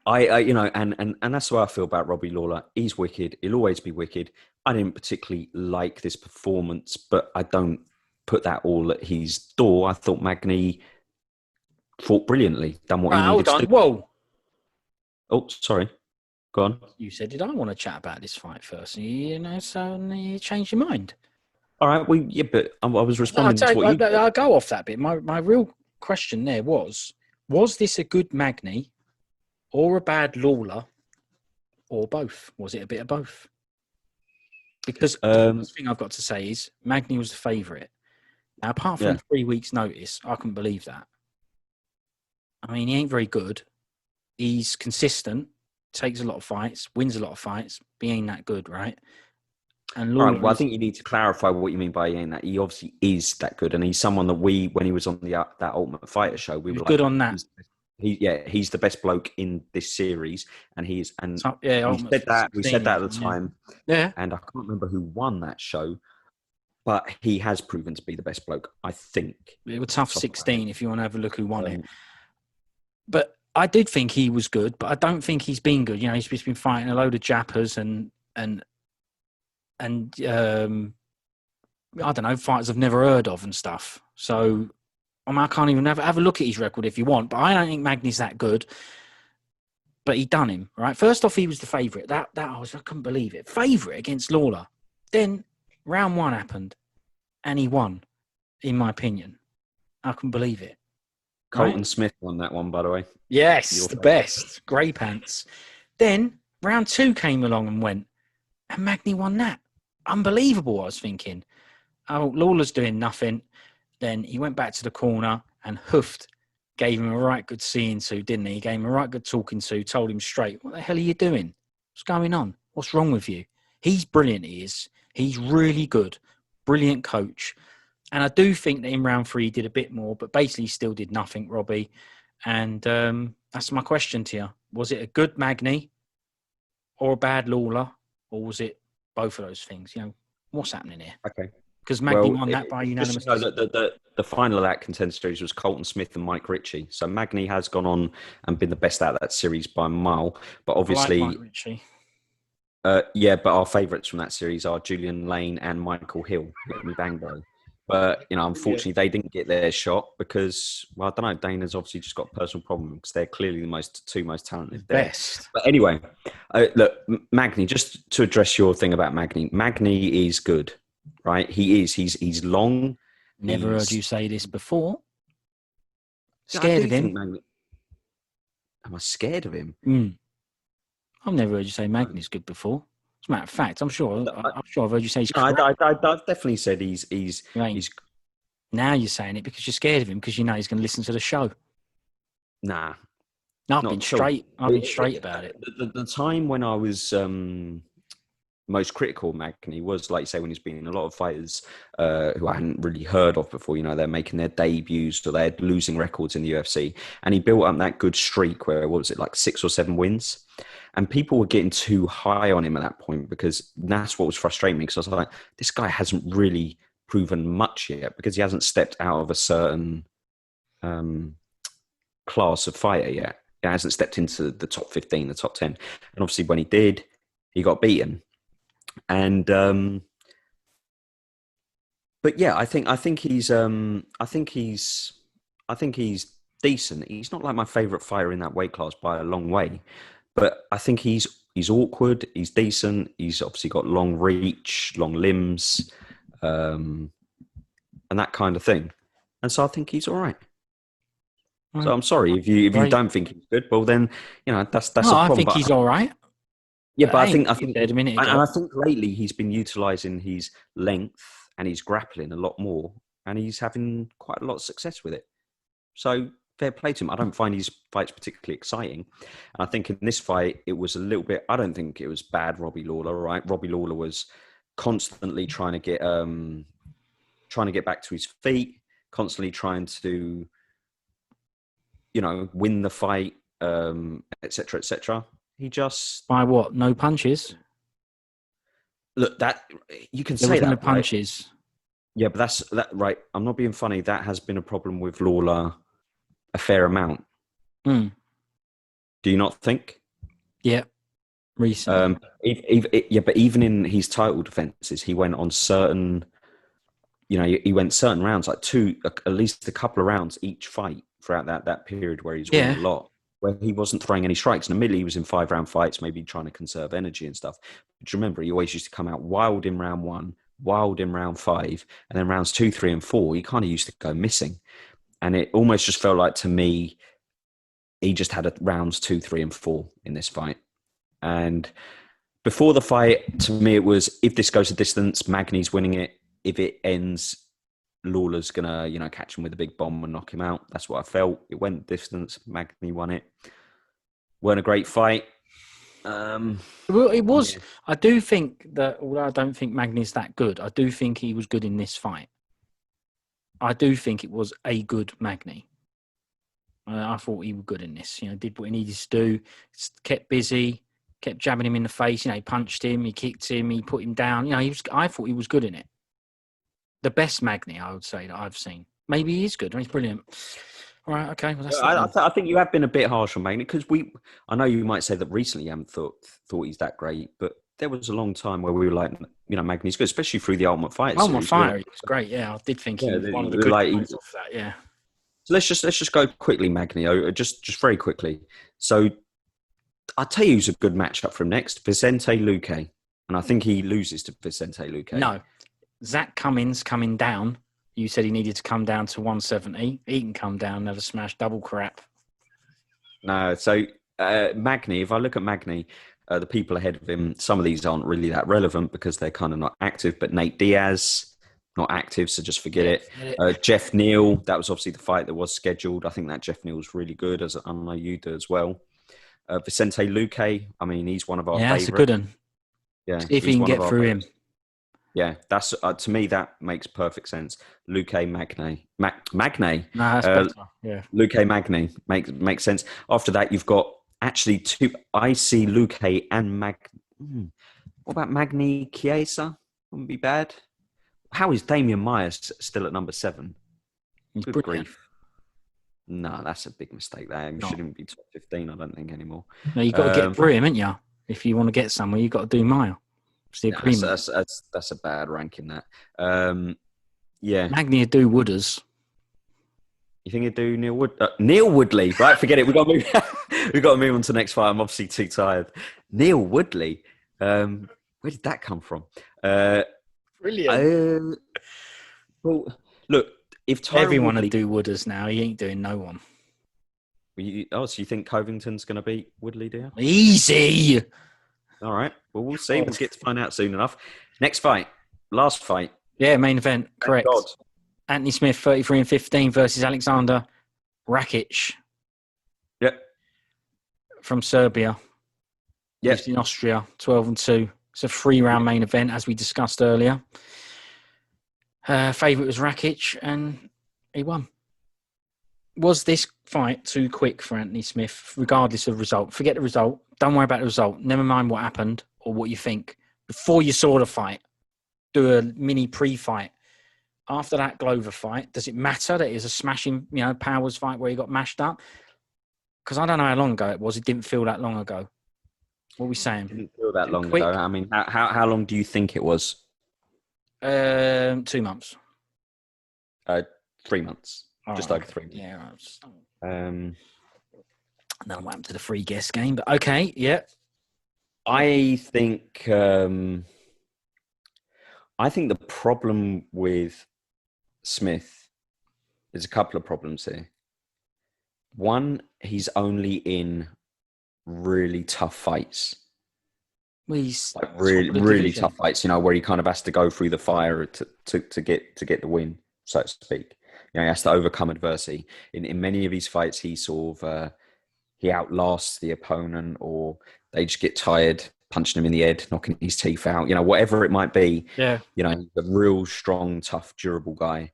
and that's the way I feel about Robbie Lawler. He's wicked. He'll always be wicked. I didn't particularly like this performance, but I don't put that all at his door. I thought Magny fought brilliantly, done what he needed to do. Whoa. Oh, sorry. Go on. You said, did I want to chat about this fight first? So you changed your mind. All right. Well, yeah, but I was responding to what you... I'll go off that bit. My real question there was this a good Magny or a bad Lawler or both? Was it a bit of both? Because the thing I've got to say is Magny was the favourite. Now, apart from 3 weeks' notice, I couldn't believe that. I mean, he ain't very good. He's consistent, takes a lot of fights, wins a lot of fights, but he ain't that good, right? And Lawler, I think you need to clarify what you mean by he ain't that. He obviously is that good, and he's someone that when he was on that Ultimate Fighter show, we were like, good on that. He's the best bloke in this series, and he is. And we said that at the time. Yeah, and I can't remember who won that show, but he has proven to be the best bloke. I think it was tough 16 if you want to have a look who won it. But I did think he was good, but I don't think he's been good. He's just been fighting a load of jappers and I don't know, fighters I've never heard of and stuff. So I can't even have a look at his record if you want, but I don't think Magny's that good. But he done him, right? First off, he was the favourite. I couldn't believe it. Favourite against Lawler. Then round 1 happened and he won, in my opinion. I couldn't believe it. Colton Smith won that one, by the way. Yes, the best. Grey pants. Then round 2 came along and went, and Magny won that. Unbelievable, I was thinking. Oh, Lawler's doing nothing. Then he went back to the corner and hoofed, gave him a right good seeing to, didn't he? He gave him a right good talking to, told him straight, what the hell are you doing? What's going on? What's wrong with you? He's brilliant, he is. He's really good. Brilliant coach. And I do think that in round 3 he did a bit more, but basically still did nothing, Robbie. And that's my question to you. Was it a good Magny or a bad Lawler, or was it both of those things? What's happening here? Okay. Because Magny won that by unanimous. The final of that contender series was Colton Smith and Mike Ritchie. So Magny has gone on and been the best out of that series by a mile. But obviously, I like Mike Ritchie. Yeah, but our favourites from that series are Julian Lane and Michael Hill. Let me bang, bro. But, unfortunately, they didn't get their shot because, well, I don't know. Dana's obviously just got a personal problem because they're clearly the two most talented there. Best. But anyway, look, Magny, just to address your thing about Magny. Magny is good, right? He is. He's long. Never heard you say this before. I Scared do of him? think Magny. Am I scared of him? I've never heard you say Magny's good before. As a matter of fact, I'm sure I've heard you say he's I've correct. definitely said he's. Now you're saying it because you're scared of him because you know he's going to listen to the show. Nah. I've been straight about it. The time when I was most critical of Magny was, like you say, when he's been in a lot of fighters who I hadn't really heard of before. They're making their debuts or they're losing records in the UFC. And he built up that good streak where, what was it, like 6 or 7 wins? And people were getting too high on him at that point because that's what was frustrating me. Because I was like, this guy hasn't really proven much yet because he hasn't stepped out of a certain class of fighter yet. He hasn't stepped into the top 15, the top 10. And obviously when he did, he got beaten. And but yeah, I think he's decent. He's not like my favorite fighter in that weight class by a long way, but I think he's awkward. He's decent. He's obviously got long reach, long limbs, and that kind of thing. And so I think he's all right. So I'm sorry if you don't think he's good. Well, then that's a problem. I think he's all right. Yeah, but I think lately he's been utilising his length and his grappling a lot more, and he's having quite a lot of success with it. So fair play to him. I don't find his fights particularly exciting, and I think in this fight it was a little bit. I don't think it was bad. Robbie Lawler, right? Robbie Lawler was constantly trying to get back to his feet, constantly trying to win the fight, etc., etc. He just by what? No punches. Look, that you can there say was that. No punches. Right? Yeah, but that's right. I'm not being funny. That has been a problem with Lawler a fair amount. Do you not think? Yeah, recently. But even in his title defenses, he went on certain. He went certain rounds, like at least a couple of rounds each fight throughout that period where he's winning a lot. Where he wasn't throwing any strikes. In the middle, he was in 5-round fights, maybe trying to conserve energy and stuff. But remember, he always used to come out wild in round 1, wild in round 5, and then rounds 2, 3, and 4, he kind of used to go missing. And it almost just felt like, to me, he just had rounds 2, 3, and 4 in this fight. And before the fight, to me, it was, if this goes a distance, Magny's winning it. If it ends, Lawler's gonna, catch him with a big bomb and knock him out. That's what I felt. It went distance. Magny won it. Weren't a great fight. Well, it was. Yeah. I do think that, although I don't think Magny's that good, I do think he was good in this fight. I do think it was a good Magny. I thought he was good in this. Did what he needed to do. Kept busy. Kept jabbing him in the face. He punched him. He kicked him. He put him down. I thought he was good in it. The best Magny, I would say, that I've seen. Maybe he is good. He's brilliant. All right, okay. Well, I think you have been a bit harsh on Magny because I know you might say that recently you haven't thought he's that great, but there was a long time where we were like, Magny's good, especially through the Ultimate Fighter. Ultimate Fighter, he was great. Yeah, I did think he was one of the good guys off that. Yeah. So let's just go quickly, Magny. Just very quickly. So I'll tell you who's a good matchup for him next: Vicente Luque, and I think he loses to Vicente Luque. No. Zach Cummings coming down. You said he needed to come down to 170. He can come down, never smash, double crap. No, so Magny, if I look at Magny, the people ahead of him, some of these aren't really that relevant because they're kind of not active, but Nate Diaz, not active, so just forget it. Jeff Neal, that was obviously the fight that was scheduled. I think that Jeff Neal was really good, as I know you do as well. Vicente Luque, I mean, he's one of our favourites. That's a good one. Yeah, see if he can get through him. Yeah, that's to me that makes perfect sense. Luque Magny, Magny. No, that's better. Yeah, Luque Magny makes sense. After that, you've got actually two. I see Luque and What about Magny Chiesa? Wouldn't be bad. How is Damian Myers still at number 7? He's Good brilliant. grief. No, that's a big mistake there. He shouldn't be top 15, I don't think, anymore. No, you've got to get through him, haven't you? If you want to get somewhere, you've got to do mile. It's the agreement. That's a bad ranking, that. Yeah. Magny do Wooders. You think he'd do Neil Woodley? Right, forget it. We got to move. We got to move on to the next fight. I'm obviously too tired. Neil Woodley. Where did that come from? Brilliant. Well, look, if Tyron Everyone Woodley, would do Wooders now. He ain't doing no one. so you think Covington's going to beat Woodley, do you? Easy. All right. Well, we'll see. We'll get to find out soon enough. Next fight. Last fight. Yeah, main event. Correct. God. Anthony Smith, 33-15 versus Aleksandar Rakic. Yep. From Serbia. Yep. Lives in Austria, 12-2. It's a 3-round main event, as we discussed earlier. Favourite was Rakic, and he won. Was this fight too quick for Anthony Smith, regardless of result? Forget the result. Don't worry about the result. Never mind what happened or what you think. Before you saw the fight, do a mini pre-fight. After that Glover fight, does it matter that it was a smashing, powers fight where he got mashed up? Because I don't know how long ago it was. It didn't feel that long ago. What are we saying? Didn't feel that long quick? ago. I mean, how long do you think it was? 2 months. 3 months. Just over 3 months. Yeah. I don't know what happened to the free guest game, but okay, yeah. I think the problem with Smith, there's a couple of problems here. One, he's only in really tough fights. Well, he's like really tough fights, where he kind of has to go through the fire to get the win, so to speak. He has to overcome adversity. In many of these fights, he sort of he outlasts the opponent, or they just get tired, punching him in the head, knocking his teeth out, whatever it might be. Yeah. He's a real strong, tough, durable guy.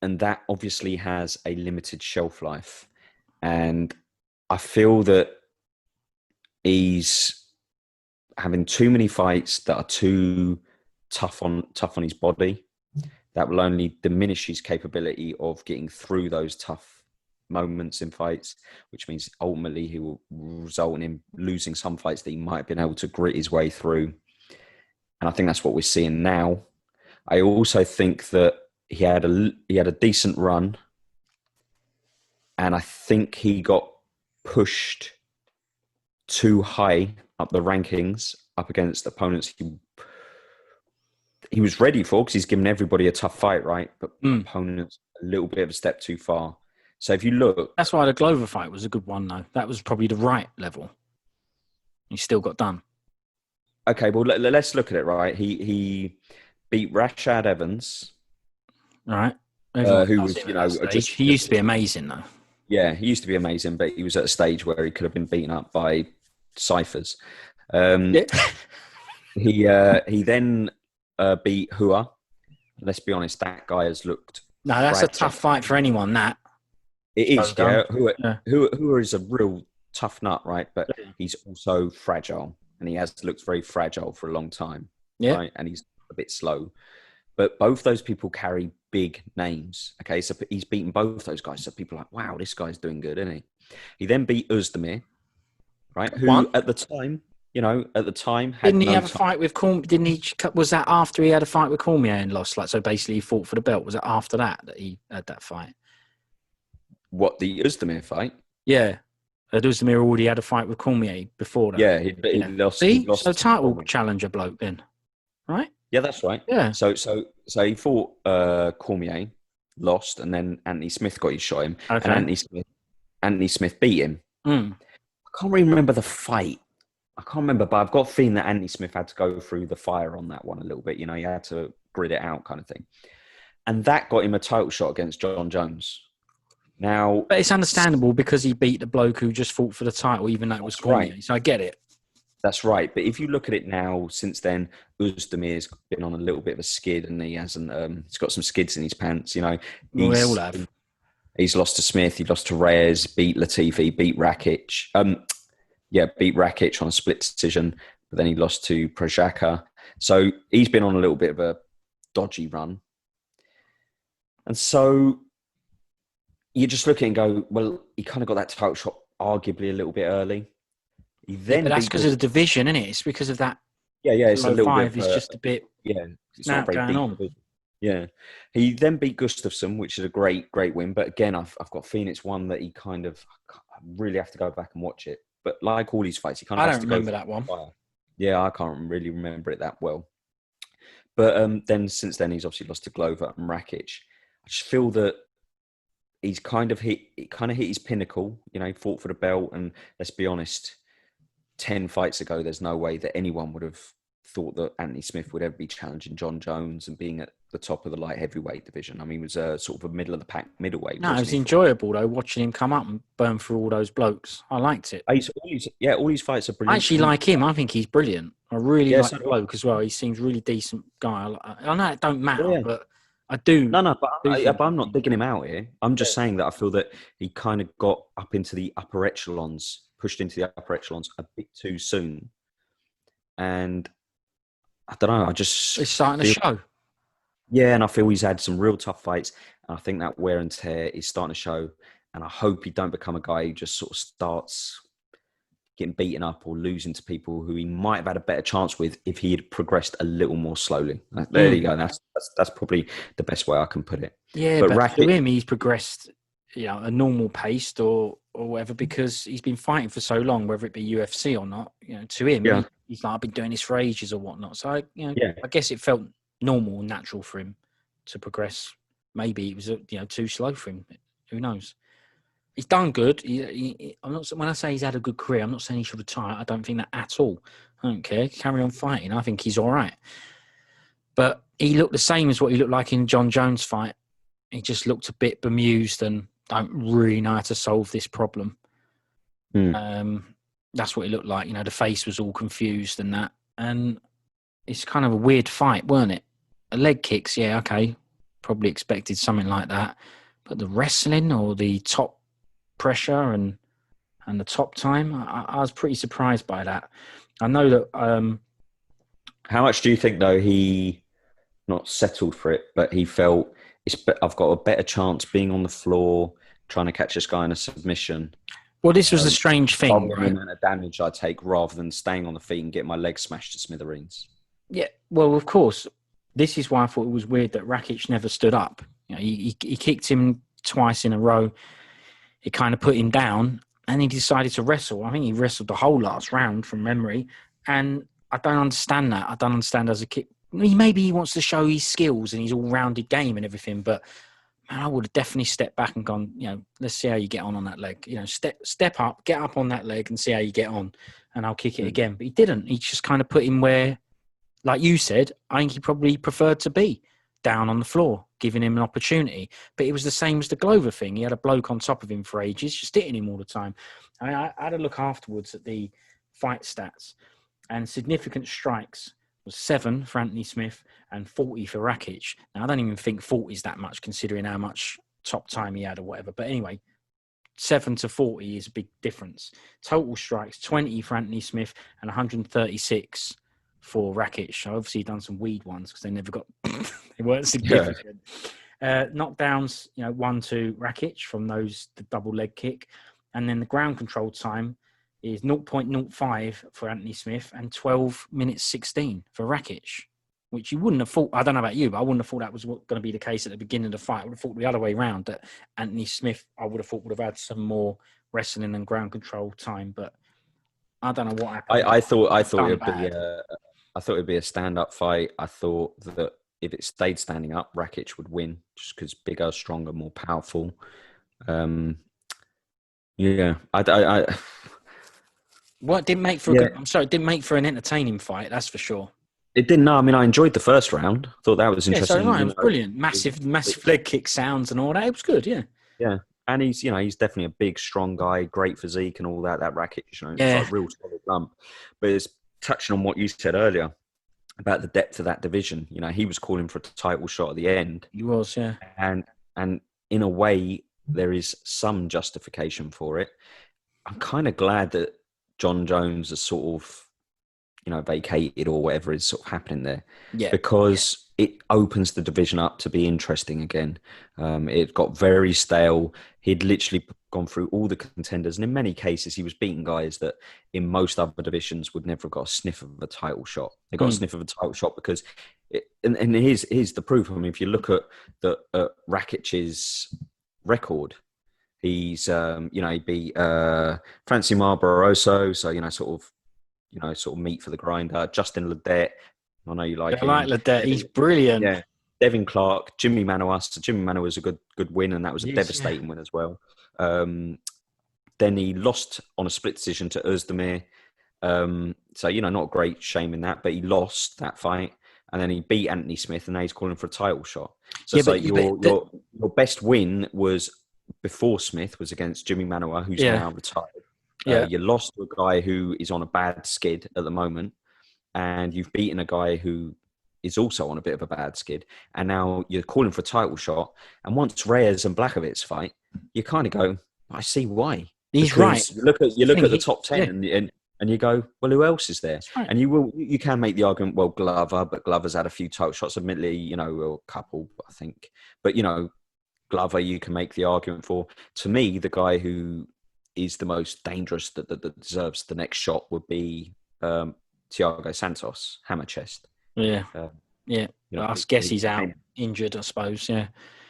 And that obviously has a limited shelf life. And I feel that he's having too many fights that are too tough on his body. That will only diminish his capability of getting through those tough moments in fights, which means ultimately he will result in him losing some fights that he might have been able to grit his way through. And I think that's what we're seeing now. I also think that he had a decent run, and I think he got pushed too high up the rankings, up against opponents he was ready for, because he's given everybody a tough fight, right? But opponents a little bit of a step too far. So if you look, that's why the Glover fight was a good one, though. That was probably the right level. He still got done. Okay, well let's look at it, right? He beat Rashad Evans, right? Who was he used to be amazing, though. Yeah, he used to be amazing, but he was at a stage where he could have been beaten up by Cifers. He then beat Hua. Let's be honest, that guy has looked. No, that's fragile. A tough fight for anyone. That it is. Yeah, Hua is a real tough nut, right? But he's also fragile, and he has looked very fragile for a long time. Yeah, right? And he's a bit slow. But both those people carry big names. Okay, so he's beaten both those guys. So people are like, wow, this guy's doing good, isn't he? He then beat Özdemir, right? Who at the time, didn't he have a fight with Cormier? Didn't he? Was that after he had a fight with Cormier and lost? Like, so basically, he fought for the belt. Was it after that he had that fight? What, the Özdemir fight? Yeah, Özdemir already had a fight with Cormier before that. Yeah, he lost. See, he lost so title challenger bloke then, right? Yeah, that's right. Yeah. So he fought Cormier, lost, and then Anthony Smith got his shot him, okay. And Anthony Smith beat him. I can't really remember the fight. I can't remember, but I've got a feeling that Anthony Smith had to go through the fire on that one a little bit. He had to grit it out, kind of thing, and that got him a title shot against John Jones. Now, but it's understandable because he beat the bloke who just fought for the title, even though it was Cormier. Right. So I get it. That's right. But if you look at it now, since then, Özdemir's been on a little bit of a skid, and he hasn't. He's got some skids in his pants. We all have. He's lost to Smith. He lost to Reyes. Beat Latifi. Beat Rakic. Beat Rakic on a split decision. But then he lost to Projaca. So he's been on a little bit of a dodgy run. And so you just look at it and go, well, he kind of got that title shot arguably a little bit early. He Yeah, then but that's beat because of the division, isn't it? It's because of that yeah, it's a little bit 205 is just a bit yeah, it's not a now very going deep on. division. Yeah, he then beat Gustafsson, which is a great win. But again, I've got Phoenix one that he kind of I really have to go back and watch it. But like all these fights, he kind I of has don't to go remember for that one. fire. Yeah, I can't really remember it that well. But then since then, he's obviously lost to Glover and Rakic. I just feel that he's kind of hit his pinnacle. You know, he fought for the belt, and let's be honest, 10 fights ago, there's no way that anyone would have thought that Anthony Smith would ever be challenging John Jones and being at the top of the light heavyweight division. I mean, he was sort of a middle of the pack middleweight, No, it wasn't was he? enjoyable though watching him come up and burn through all those blokes. I liked it. All these fights are I brilliant. actually like him. I think he's brilliant. I really Yeah, like so the do I. bloke as well. He seems really decent guy. I know it don't matter, Yeah. but I do No, but, think but I'm not digging him out here. I'm just yeah. saying that I feel that he kind of got up into the upper echelons, pushed into the upper echelons a bit too soon. And I don't know, I just It's starting to feel, show. yeah, and I feel he's had some real tough fights. And I think that wear and tear is starting to show. And I hope he don't become a guy who just sort of starts getting beaten up or losing to people who he might have had a better chance with if he had progressed a little more slowly. There you go. That's probably the best way I can put it. Yeah, But but to Rakic, him, he's progressed, a normal paced or whatever because he's been fighting for so long, whether it be UFC or not. To him, yeah, he's like I've been doing this for ages or whatnot. So yeah. I guess it felt normal and natural for him to progress. Maybe it was too slow for him. Who knows? He's done good. I'm not when I say he's had a good career. I'm not saying he should retire. I don't think that at all. I don't care. Carry on fighting. I think he's all right. But he looked the same as what he looked like in John Jones' fight. He just looked a bit bemused and don't really know how to solve this problem. That's what it looked like. The face was all confused and that. And it's kind of a weird fight, weren't it? Leg kicks, yeah, okay. Probably expected something like that. But the wrestling or the top pressure and the top time, I was pretty surprised by that. I know that... How much do you think, though, he not settled for it, but he felt I've got a better chance being on the floor, trying to catch this guy in a submission. Well, this was the strange thing, Rather than right? the amount of damage I take, rather than staying on the feet and getting my legs smashed to smithereens. Yeah, well, of course. This is why I thought it was weird that Rakic never stood up. He kicked him twice in a row. It kind of put him down, and he decided to wrestle. I think he wrestled the whole last round from memory, and I don't understand that. I don't understand as a kick. Maybe he wants to show his skills and his all-rounded game and everything, but man, I would have definitely stepped back and gone, let's see how you get on that leg. Step up, get up on that leg and see how you get on, and I'll kick it again. But he didn't. He just kind of put him where, like you said, I think he probably preferred to be down on the floor, giving him an opportunity. But it was the same as the Glover thing. He had a bloke on top of him for ages, just hitting him all the time. I had a look afterwards at the fight stats, and significant strikes was 7 for Anthony Smith and 40 for Rakic. Now, I don't even think 40 is that much considering how much top time he had or whatever. But anyway, 7 to 40 is a big difference. Total strikes, 20 for Anthony Smith and 136 for Rakic. Obviously, done some weed ones because they never got... they weren't significant. Yeah. Knockdowns, 1 to Rakic from the double leg kick. And then the ground control time is 0.05 for Anthony Smith and 12 minutes 16 for Rakic, which you wouldn't have thought, I don't know about you, but I wouldn't have thought that was going to be the case at the beginning of the fight. I would have thought the other way around, that Anthony Smith, I would have thought would have had some more wrestling and ground control time, but I don't know what happened. I thought it'd be a stand-up fight. I thought that if it stayed standing up, Rakic would win just because bigger, stronger, more powerful. Yeah, Well, it didn't make for it didn't make for an entertaining fight, that's for sure. It didn't. No, I mean, I enjoyed the first round. I thought that was interesting. Yeah, so it was brilliant. Massive leg kick sounds and all that. It was good, yeah. Yeah, and he's definitely a big, strong guy, great physique and all that. That Rakic, it's like real solid lump. But it's touching on what you said earlier about the depth of that division. He was calling for a title shot at the end. He was, yeah. And in a way, there is some justification for it. I'm kind of glad that John Jones has sort of, vacated or whatever is sort of happening there. Yeah. Because it opens the division up to be interesting again. It got very stale. He'd literally gone through all the contenders, and in many cases, he was beating guys that in most other divisions would never have got a sniff of a title shot. They got a sniff of a title shot because, and here's the proof. I mean, if you look at Rakic's record, he's he beat Francie Barbarossa, so sort of meat for the grinder. Justin Ledet, I know you like him. I like Ledet. He's brilliant. Yeah. Devin Clark, Jimmy Manuwa. So Jimmy Manuwa was a good win, and that was a devastating win as well. Then he lost on a split decision to Özdemir. So, not a great shame in that, but he lost that fight. And then he beat Anthony Smith, and now he's calling for a title shot. So it's like your best win was before Smith was against Jimmy Manuwa, who's now retired. You lost to a guy who is on a bad skid at the moment, and you've beaten a guy who is also on a bit of a bad skid, and now you're calling for a title shot. And once Reyes and Blachowicz fight, you kind of go, I see why. He's right. You look at the top 10 and you go, well, who else is there? Right. And you can make the argument, well, Glover, but Glover's had a few title shots, admittedly, a couple, I think. But, Glover, you can make the argument for. To me, the guy who is the most dangerous that deserves the next shot would be Thiago Santos, hammer chest. Yeah. I guess he's out injured, I suppose. Yeah.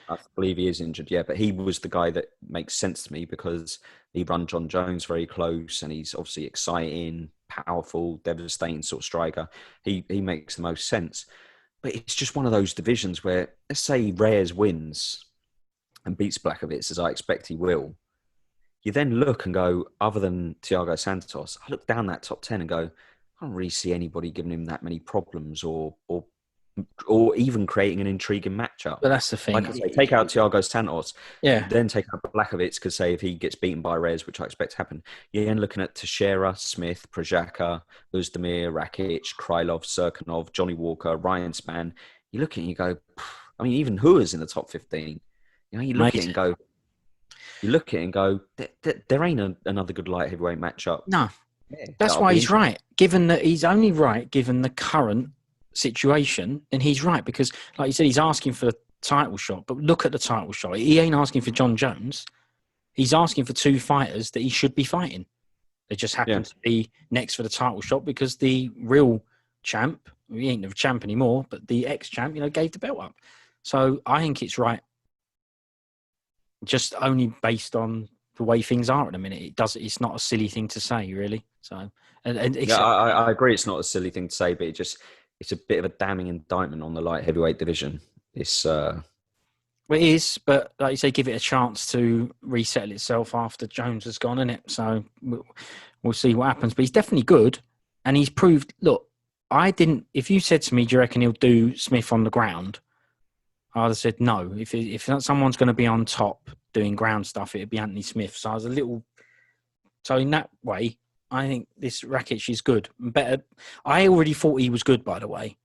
I believe he is injured. Yeah. But he was the guy that makes sense to me because he run John Jones very close, and he's obviously exciting, powerful, devastating sort of striker. He makes the most sense. But it's just one of those divisions where, let's say Reyes wins and beats Blachowicz, as I expect he will. You then look and go, other than Thiago Santos, I look down that top 10 and go, I don't really see anybody giving him that many problems or even creating an intriguing matchup. But that's the thing. Like I say, take out Thiago Santos, then take out Blachowicz, because say if he gets beaten by Reyes, which I expect to happen, you're then looking at Teixeira, Smith, Projaca, Özdemir, Rakic, Krylov, Serkinov, Johnny Walker, Ryan Spann. You look at it and you go, I mean, even Hua's in the top 15. You look at it and go, there ain't another good light heavyweight matchup. No. Yeah, that's why he's right. Given that he's only right, given the current situation, and he's right because, like you said, he's asking for the title shot. But look at the title shot. He ain't asking for John Jones. He's asking for two fighters that he should be fighting. They just happen to be next for the title shot because the real champ, he ain't the champ anymore, but the ex-champ, gave the belt up. So I think it's right. Just only based on the way things are at the minute. It's not a silly thing to say, really. So, I agree. It's not a silly thing to say, but it's a bit of a damning indictment on the light heavyweight division. Well, it is, but like you say, give it a chance to resettle itself after Jones has gone, innit? So we'll see what happens. But he's definitely good, and he's proved. Look, if you said to me, do you reckon he'll do Smith on the ground? I'd have said no. If someone's going to be on top doing ground stuff, it'd be Anthony Smith. So I was a little. So in that way, I think this Rakic is good. Better. I already thought he was good, by the way.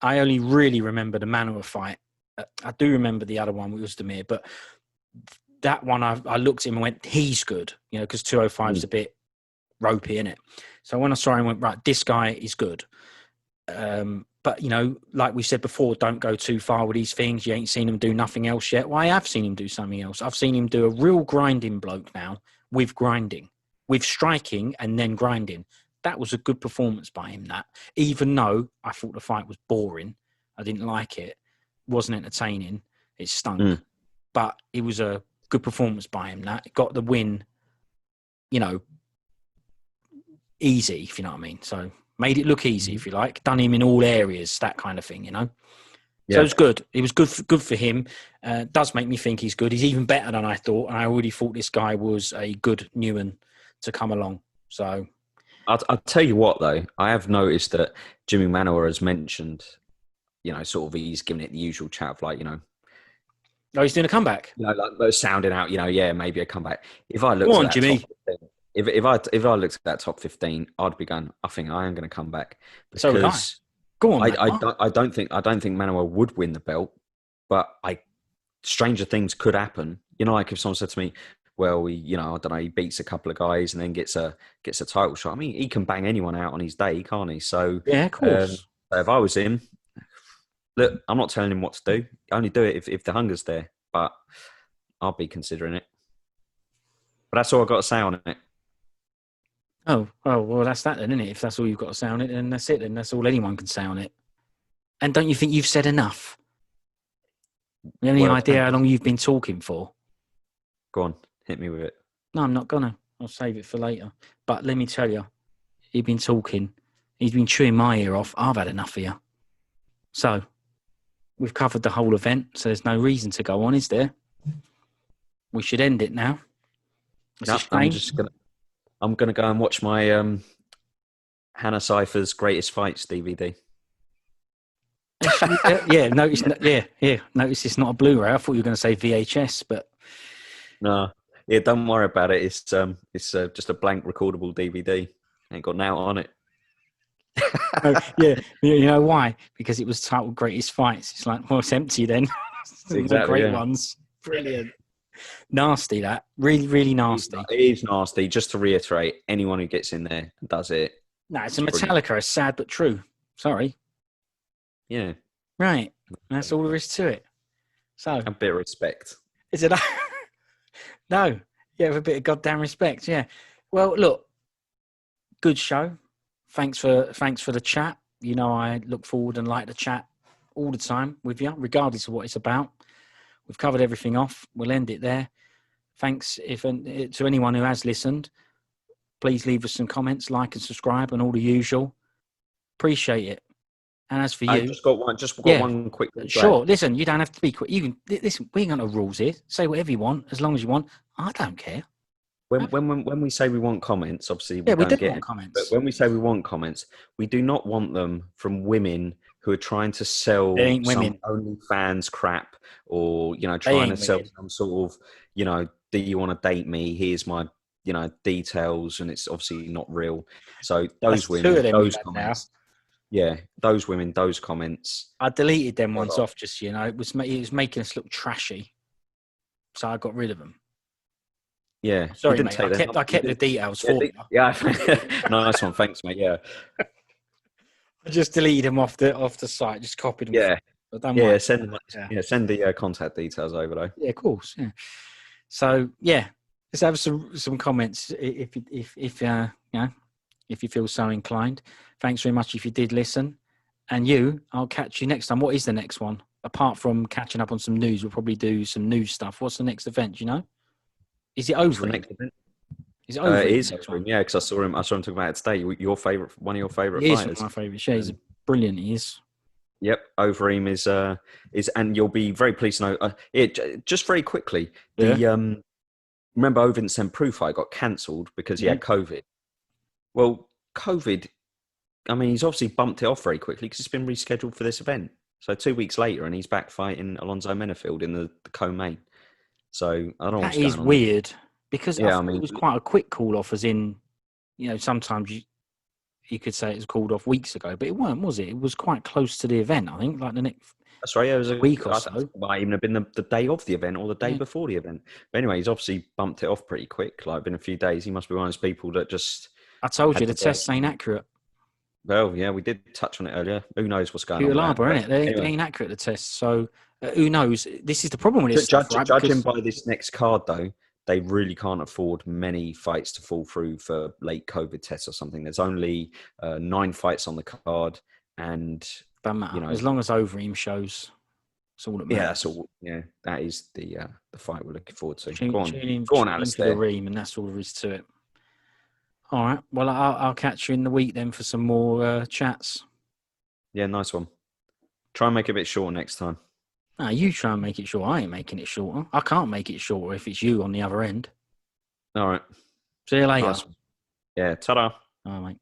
I only really remember the Manuwa fight. I do remember the other one with Özdemir, but that one I looked at him and went, he's good, because 205 is a bit ropey, innit? So when I saw him, I went, right, this guy is good. But, like we said before, don't go too far with these things. You ain't seen him do nothing else yet. Well, I have seen him do something else. I've seen him do a real grinding bloke now with grinding, with striking and then grinding. That was a good performance by him, that. Even though I thought the fight was boring. I didn't like it. Wasn't entertaining. It stunk. But it was a good performance by him, that. It got the win, easy, if you know what I mean. So made it look easy, if you like. Done him in all areas, that kind of thing, Yeah. So it was good. It was good for him. Does make me think he's good. He's even better than I thought. And I already thought this guy was a good Newen to come along. So I'll tell you what, though. I have noticed that Jimmy Manuwa has mentioned, sort of he's giving it the usual chat of like, Oh, he's doing a comeback? Like sounding out, maybe a comeback. If I look Go on, Jimmy. If I looked at that top 15, I'd be going, I think I am going to come back. Because so would I. Go on, I don't think Manuwa would win the belt, but stranger things could happen. Like if someone said to me, well, I don't know, he beats a couple of guys and then gets a title shot. I mean, he can bang anyone out on his day, can't he? So yeah, of course. If I was him, look, I'm not telling him what to do. Only do it if the hunger's there. But I'll be considering it. But that's all I've got to say on it. Oh, well, that's that then, isn't it? If that's all you've got to say on it, then that's it. Then that's all anyone can say on it. And don't you think you've said enough? You have any idea how long you've been talking for? Go on, hit me with it. No, I'm not gonna. I'll save it for later. But let me tell you, he's been talking. He's been chewing my ear off. I've had enough of you. So, we've covered the whole event, so there's no reason to go on, is there? We should end it now. No, I'm gonna go and watch my Hannah Cifers Greatest Fights DVD. Notice it's not a Blu-ray. I thought you were going to say VHS, but no, yeah, don't worry about it. It's just a blank recordable DVD. Ain't got now on it. You know why? Because it was titled Greatest Fights. It's like, well, it's empty then. Exactly, the great ones. Brilliant. Nasty, that. Really, really nasty. It is nasty. Just to reiterate, anyone who gets in there and does it. No, it's a Metallica. It's sad but true. Sorry. Yeah. Right. That's all there is to it. So. A bit of respect. Is it? No. Yeah, with a bit of goddamn respect. Yeah. Well, look. Good show. Thanks for the chat. You know, I look forward and like to chat all the time with you, regardless of what it's about. We've covered everything off. We'll end it there. Thanks to anyone who has listened. Please leave us some comments, like and subscribe, and all the usual. Appreciate it. And as for you, I just got one quick. Sure. Listen, you don't have to be quick. You can listen. We ain't got no rules here. Say whatever you want, as long as you want. I don't care. When we say we want comments, obviously we don't want comments. But when we say we want comments, we do not want them from women who are trying to sell some OnlyFans crap, or trying to sell some sort of do you want to date me? Here's my details, and it's obviously not real. So those women, those comments. Yeah, those women, those comments. I deleted them ones off. Just it was making us look trashy, so I got rid of them. Yeah, sorry, mate. I kept the details for you. Yeah, nice one. Thanks, mate. Yeah, I just deleted them off the site. Just copied them. Yeah, send the contact details over though. Yeah, of course. Yeah. So let's have some comments if you feel so inclined. Thanks very much if you did listen. And I'll catch you next time. What is the next one? Apart from catching up on some news, we'll probably do some news stuff. What's the next event? Do you know? Is it over? The next event? Is it over? It is over. Yeah, because I saw him talking about it today. One of your favourite fighters. He is one of my favourites. Yeah, he's brilliant. He is. Yep, Overeem is, and you'll be very pleased to know. Just very quickly, remember Ovince Proof fight got cancelled because he had COVID. Well, COVID, I mean, he's obviously bumped it off very quickly because it's been rescheduled for this event. So 2 weeks later, and he's back fighting Alonzo Menafield in the co-main. So I don't know what's going on. That is weird because it was quite a quick call off, as in, sometimes you could say it was called off weeks ago, but it weren't, was it? It was quite close to the event, I think, like the next. That's right. Yeah, it was a week or so. It might even have been the day of the event or the day before the event. But anyway, he's obviously bumped it off pretty quick. Like, been a few days. He must be one of those people that just. I told you the tests ain't accurate. Well, yeah, we did touch on it earlier. Who knows what's going on? Larbor, isn't it? They ain't accurate, the tests. So who knows? This is the problem with this. Judging by this next card, though, they really can't afford many fights to fall through for late COVID tests or something. There's only 9 fights on the card, and doesn't matter. As long as Overeem shows, it's all that matters. That is the fight we're looking forward to. Go on, Alessio. And that's all there is to it. All right. Well, I'll catch you in the week then for some more chats. Yeah, nice one. Try and make it a bit shorter next time. No, you try and make it shorter. I ain't making it shorter. I can't make it shorter if it's you on the other end. All right. See you later. Nice. Yeah, ta-da. All right, mate.